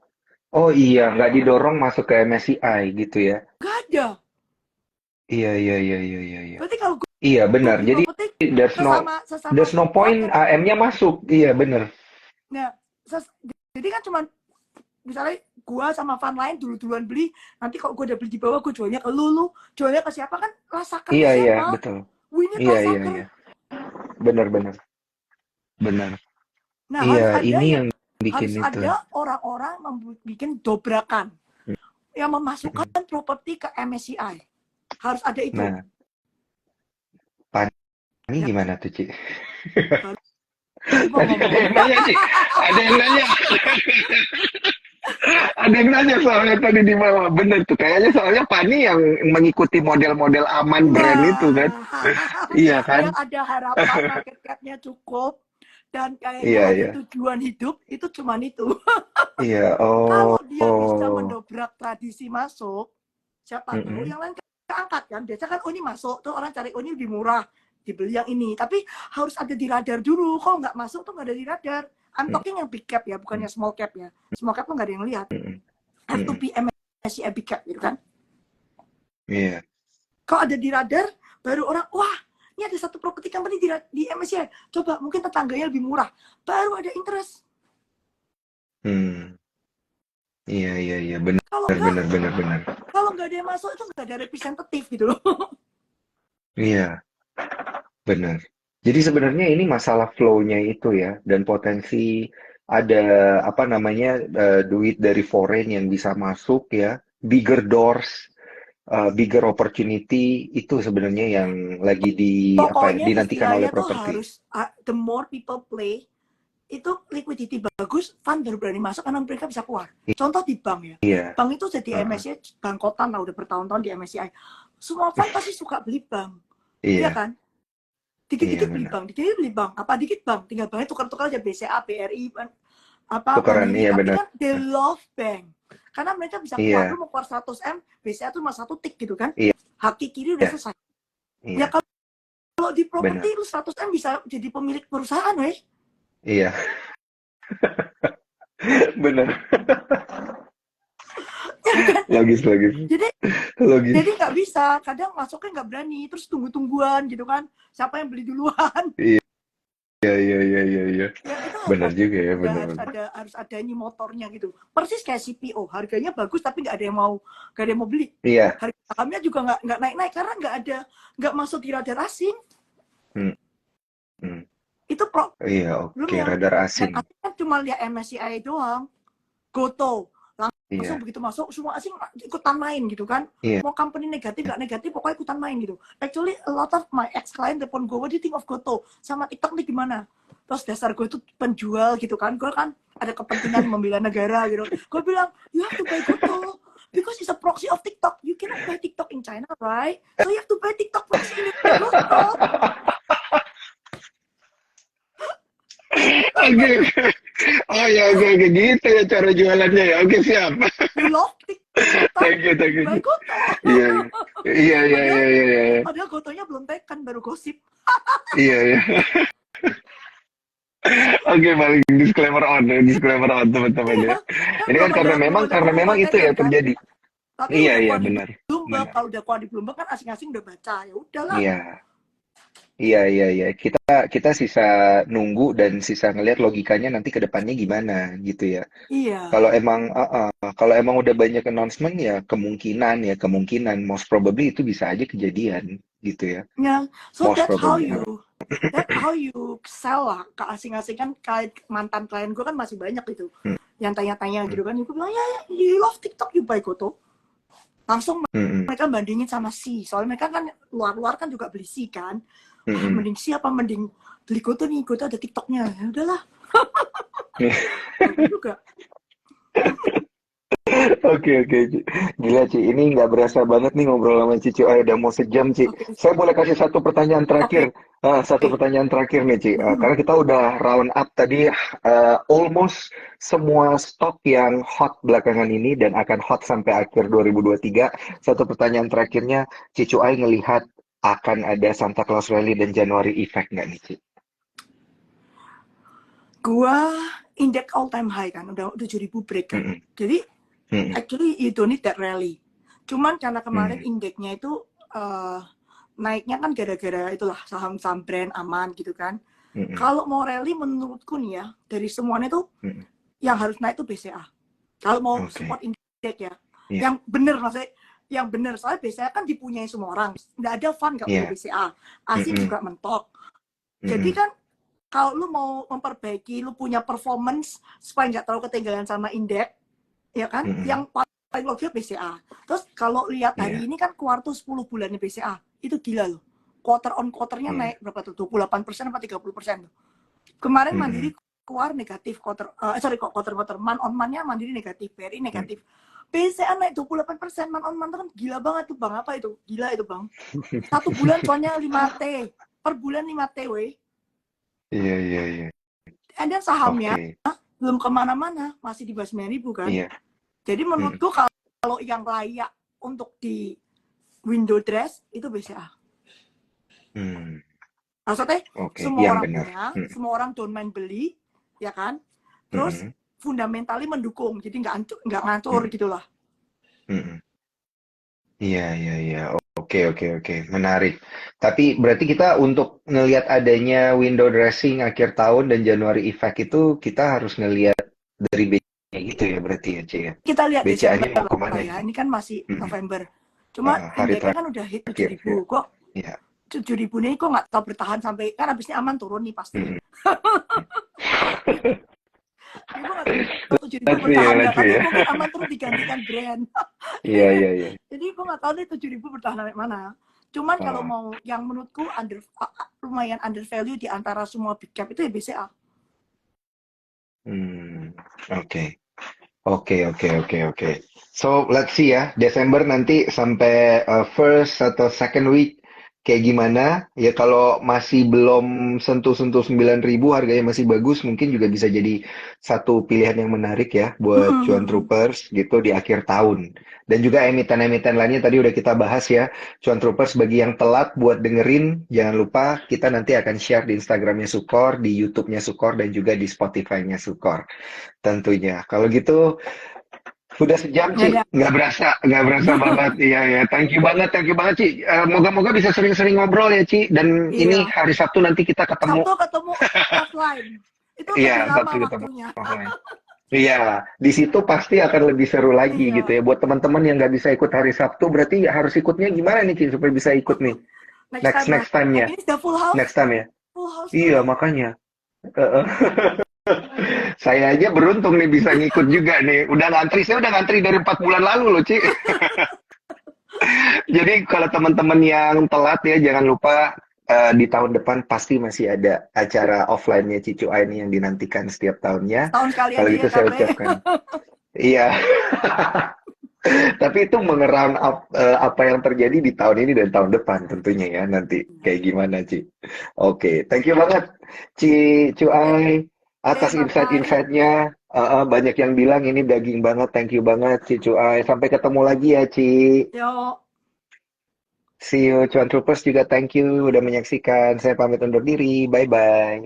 Oh iya, nggak didorong masuk ke MSCI gitu ya. Gak ada. Iya, iya, iya, iya, iya, iya. Berarti kalau Iya, gue benar. beli Jadi properti there's no sesama there's no point owner. AM-nya masuk. Iya, benar. Nah, jadi kan cuma misalnya gue sama fan lain duluan beli, nanti kalau gue udah beli di bawah, gue jualnya ke lu jualnya ke siapa, kan rasakernya Iya, iya, siapa? betul. Winnya Iya, iya, rasaker. iya. Benar, benar. Benar. Nah, Iya, ini yang bikin harus itu. ada orang-orang bikin dobrakan yang memasukkan properti ke MSCI. Harus ada itu. Nah, Pani Ya, gimana tuh, Ci? baru mau Tadi ada yang ngomong. nanya, Ci. Ada yang nanya. Ada yang nanya soalnya tadi di bawah. Bener tuh. Kayaknya soalnya Pani yang mengikuti model-model aman brand itu kan. Nah, Iya kan? yang ada harapan market cap-nya cukup dan kayaknya Iya, ada iya. tujuan hidup, itu cuman itu. Iya. Kalau Oh. dia bisa Oh. mendobrak tradisi masuk, siapa tahu Mm-mm. yang lain keangkat kan. Biasanya kan, oh ini masuk, tuh orang cari, oh ini lebih murah, dibeli yang ini. Tapi harus ada di radar dulu. Kalau nggak masuk tuh nggak ada di radar. I'm talking yang big cap ya, bukannya small cap ya. Small cap tuh nggak ada yang lihat. Mm-mm. Have to Mm-mm. be MSCI big cap gitu kan. Iya. Kalau ada di radar, baru orang, wah ini ada satu properti company di MSCI. Coba, mungkin tetangganya lebih murah. Baru ada interest. Hmm. Iya, iya, iya. Benar, Kalau benar, benar, benar. nggak ada yang masuk, itu nggak ada representatif gitu loh. Iya, benar. Jadi sebenarnya ini masalah flow-nya itu ya, dan potensi ada apa namanya duit dari foreign yang bisa masuk ya, bigger doors, bigger opportunity itu sebenarnya yang lagi Pokoknya dinantikan oleh istilahnya tuh properti. harus, the more people play, itu liquidity bagus, fund baru berani masuk karena mereka bisa keluar. Contoh di bank ya. Iya, Bank itu jadi heeh, MSCI, bangkotan lah, udah bertahun-tahun di MSCI. Semua fund pasti suka beli bank. Iya iya, kan? iya Dikit-dikit beli benar. bank, dikit-dikit beli bank. Apa dikit bank? Tinggal banknya tukar-tukar aja, BCA, BRI, apa Tukaran, Mandiri. iya Tapi benar. kan they love bank. Karena mereka bisa keluar. Lu Iya, mau keluar 100M, BCA tuh cuma satu tik gitu kan. iya, Haki kiri udah iya, selesai. Ya iya, kalau di properti benar. lu 100M bisa jadi pemilik perusahaan, weh. Iya, benar. Logis, logis, Jadi logis. nggak bisa. Kadang masuknya nggak berani. Terus tunggu-tungguan gitu kan. Siapa yang beli duluan? Iya, iya, iya, iya, iya. Ya itu Benar juga ya, ada, benar, harus benar. ada harus ada ini motornya gitu. Persis kayak CPO. Harganya bagus tapi nggak ada yang mau beli. Iya. Harga sahamnya juga nggak naik-naik karena nggak masuk di radar asing. Hmm, hmm. Itu Iya, oke, problemnya. radar Yang asing. asing kan cuma lihat MSCI doang. Goto. Langsung Iya, begitu masuk, semua asing ikutan main gitu kan. iya, Mau company negatif, nggak negatif, pokoknya ikutan main gitu. Actually, a lot of my ex-client telepon gue, what do you think of Goto? Sama TikTok nih gimana? Terus dasar gue itu penjual gitu kan. Gue kan ada kepentingan membela negara gitu. Gue bilang, you have to buy Goto. Because it's a proxy of TikTok. You cannot buy TikTok in China, right? So you have to buy TikTok proxy in Goto. oke, oke. Oh ya, oke, oke, gitu ya cara jualannya ya. Oke, siap. You love TikTok, Thank you, thank you. buy Goto. Iya, iya, iya, iya, iya, iya, iya, Padahal Gotonya belum tekan, baru gosip. iya, iya. Oke, balik disclaimer on teman-teman ya. Kan Ini kan belum ada karena memang pengumuman itu tekan ya kan. terjadi. Tapi Iya, udah iya, keluar di benar, Bloomberg. benar. Kalau udah keluar di Bloomberg kan asing-asing udah baca. Ya udahlah. Iya, iya, iya, iya. Kita sisa nunggu dan sisa ngelihat logikanya nanti ke depannya gimana gitu ya. Iya. Kalau emang udah banyak announcement ya kemungkinan most probably itu bisa aja kejadian gitu ya. Ya, so Most that's how probably. you sell lah ke asing-asing kan. Mantan klien gue kan masih banyak gitu Hmm, yang tanya-tanya hmm, gitu kan. Gue bilang, ya, you love TikTok, you buy Goto. Langsung hmm, mereka bandingin sama C. Soalnya mereka kan luar-luar kan juga beli C kan. hmm, Ah, hmm. mending C apa mending beli Goto nih. Goto ada TikToknya. Ya udahlah. Bagus juga. Oke, oke, Ci. Gila, Ci. Ini nggak berasa banget nih ngobrol sama Cici. Oh, udah mau sejam, Ci. Oke. Saya boleh kasih satu pertanyaan Oke. terakhir. Satu pertanyaan terakhir nih, Ci. Karena kita udah round up tadi almost semua stok yang hot belakangan ini dan akan hot sampai akhir 2023. Satu pertanyaan terakhirnya, Cici Ai ngelihat akan ada Santa Claus Rally dan January Effect nggak nih, Ci? Gua indeks all time high kan, udah 7.000 break kan. Mm-mm. Jadi Mm-mm. Actually you don't need that rally. Cuman karena kemarin Mm. indeksnya itu naiknya kan gara-gara itulah saham-saham brand aman gitu kan. Mm-mm. Kalau mau rally menurutku nih ya, dari semuanya tuh Mm-mm. yang harus naik itu BCA. Kalau mau Oke. support indeks ya, Iya. yang bener maksudnya, yang bener soalnya BCA kan dipunyai semua orang. Nggak ada fund nggak punya Iya. BCA. Asin Mm-mm. juga mentok. Jadi Mm-mm. kan kalau lu mau memperbaiki, lu punya performance supaya nggak terlalu ketinggalan sama indeks, ya kan? Mm-mm. Yang paling logis BCA. Terus kalau lihat hari Iya. ini kan kuartal 10 bulannya BCA, itu gila loh. Quarter on quarternya Iya. naik berapa tuh? 28% apa 30% tuh. Kemarin Mm-mm. Mandiri keluar negatif quarter month on month-nya Mandiri negatif, BRI negatif. BCA naik 28% month on month itu kan gila banget tuh Bang. Apa itu? Gila itu Bang. Satu bulan soalnya 5T. Per bulan 5T weh. Iya, iya, iya. And then sahamnya Oke. belum kemana-mana, masih di bawah 9.000 kan. Iya. Jadi Mm-mm. menurutku kalau yang layak untuk di window dress itu BCA. Mm. Maksudnya Oke, semua yang orang benar. punya, Mm. semua orang don't mind beli, ya kan? Terus Mm-mm. fundamentally mendukung, jadi nggak ngancur Mm. gitu lah. Mm-mm. Iya, iya, iya. Oke, oke, oke. Menarik. Tapi berarti kita untuk ngelihat adanya window dressing akhir tahun dan Januari effect itu kita harus ngelihat dari BCA gitu ya berarti ya, Ci ya. Kita lihat BCA-nya Desember mau lah kemana ya, nih? ini kan masih Mm-mm. November. Cuma Hari indeksnya kan udah hit terakhir. 7.000. Kok Iya. 7.000 ini kok nggak tahu bertahan sampai, kan habisnya aman turun nih pasti. Mm-mm. Jadi gue nggak tahu 7.000 Let's see, bertahan nggak, let's see tapi ya. mungkin aman turun digantikan brand. Iya, iya, iya. Jadi gue nggak tahu nih 7.000 bertahan sampai mana. Cuman kalau Oh. mau yang menurutku lumayan under value di antara semua big cap itu ya BCA. Oke. Oke, oke, oke, oke. So, let's see ya, Desember nanti sampai first atau second week kayak gimana? Ya kalau masih belum sentuh-sentuh 9.000 harganya masih bagus, mungkin juga bisa jadi satu pilihan yang menarik ya buat cuan troopers gitu di akhir tahun. Dan juga emiten-emiten lainnya tadi udah kita bahas ya. Cuan troopers bagi yang telat buat dengerin, jangan lupa kita nanti akan share di Instagramnya Sukor, di YouTube-nya Sukor, dan juga di Spotify-nya Sukor tentunya. Kalau gitu udah sejam, Ci. Ya, Nggak berasa banget. Iya, ya. Thank you banget, Ci. Moga-moga bisa sering-sering ngobrol ya, Ci. Dan ini iya. hari Sabtu nanti kita ketemu. Sabtu ketemu offline. Itu Iya, lebih lama Sabtu ketemu waktunya. offline. Iya, di situ pasti akan lebih seru lagi Iya. gitu ya. Buat teman-teman yang nggak bisa ikut hari Sabtu, berarti harus ikutnya gimana nih, Ci, supaya bisa ikut nih? Next time-nya. Ini sudah full house. Next time ya. Full house. Iya, makanya. Saya aja beruntung nih bisa ngikut juga nih. Saya udah ngantri dari 4 bulan lalu loh, Ci. Jadi kalau teman-teman yang telat ya, jangan lupa di tahun depan pasti masih ada acara offline-nya Cicu A ini yang dinantikan setiap tahunnya. Tahun sekali Kalau aja gitu ya, saya Kak. ucapkan. Iya. Tapi itu mengerang apa yang terjadi di tahun ini dan tahun depan tentunya ya nanti kayak gimana, Ci. Oke, thank you banget Ci Cuai atas Bye-bye. insight-insight-nya. Banyak yang bilang ini daging banget. Thank you banget Ci Cuai. Sampai ketemu lagi ya, Ci. Yo. See you, Cuan Troopers juga thank you udah menyaksikan. Saya pamit undur diri. Bye-bye.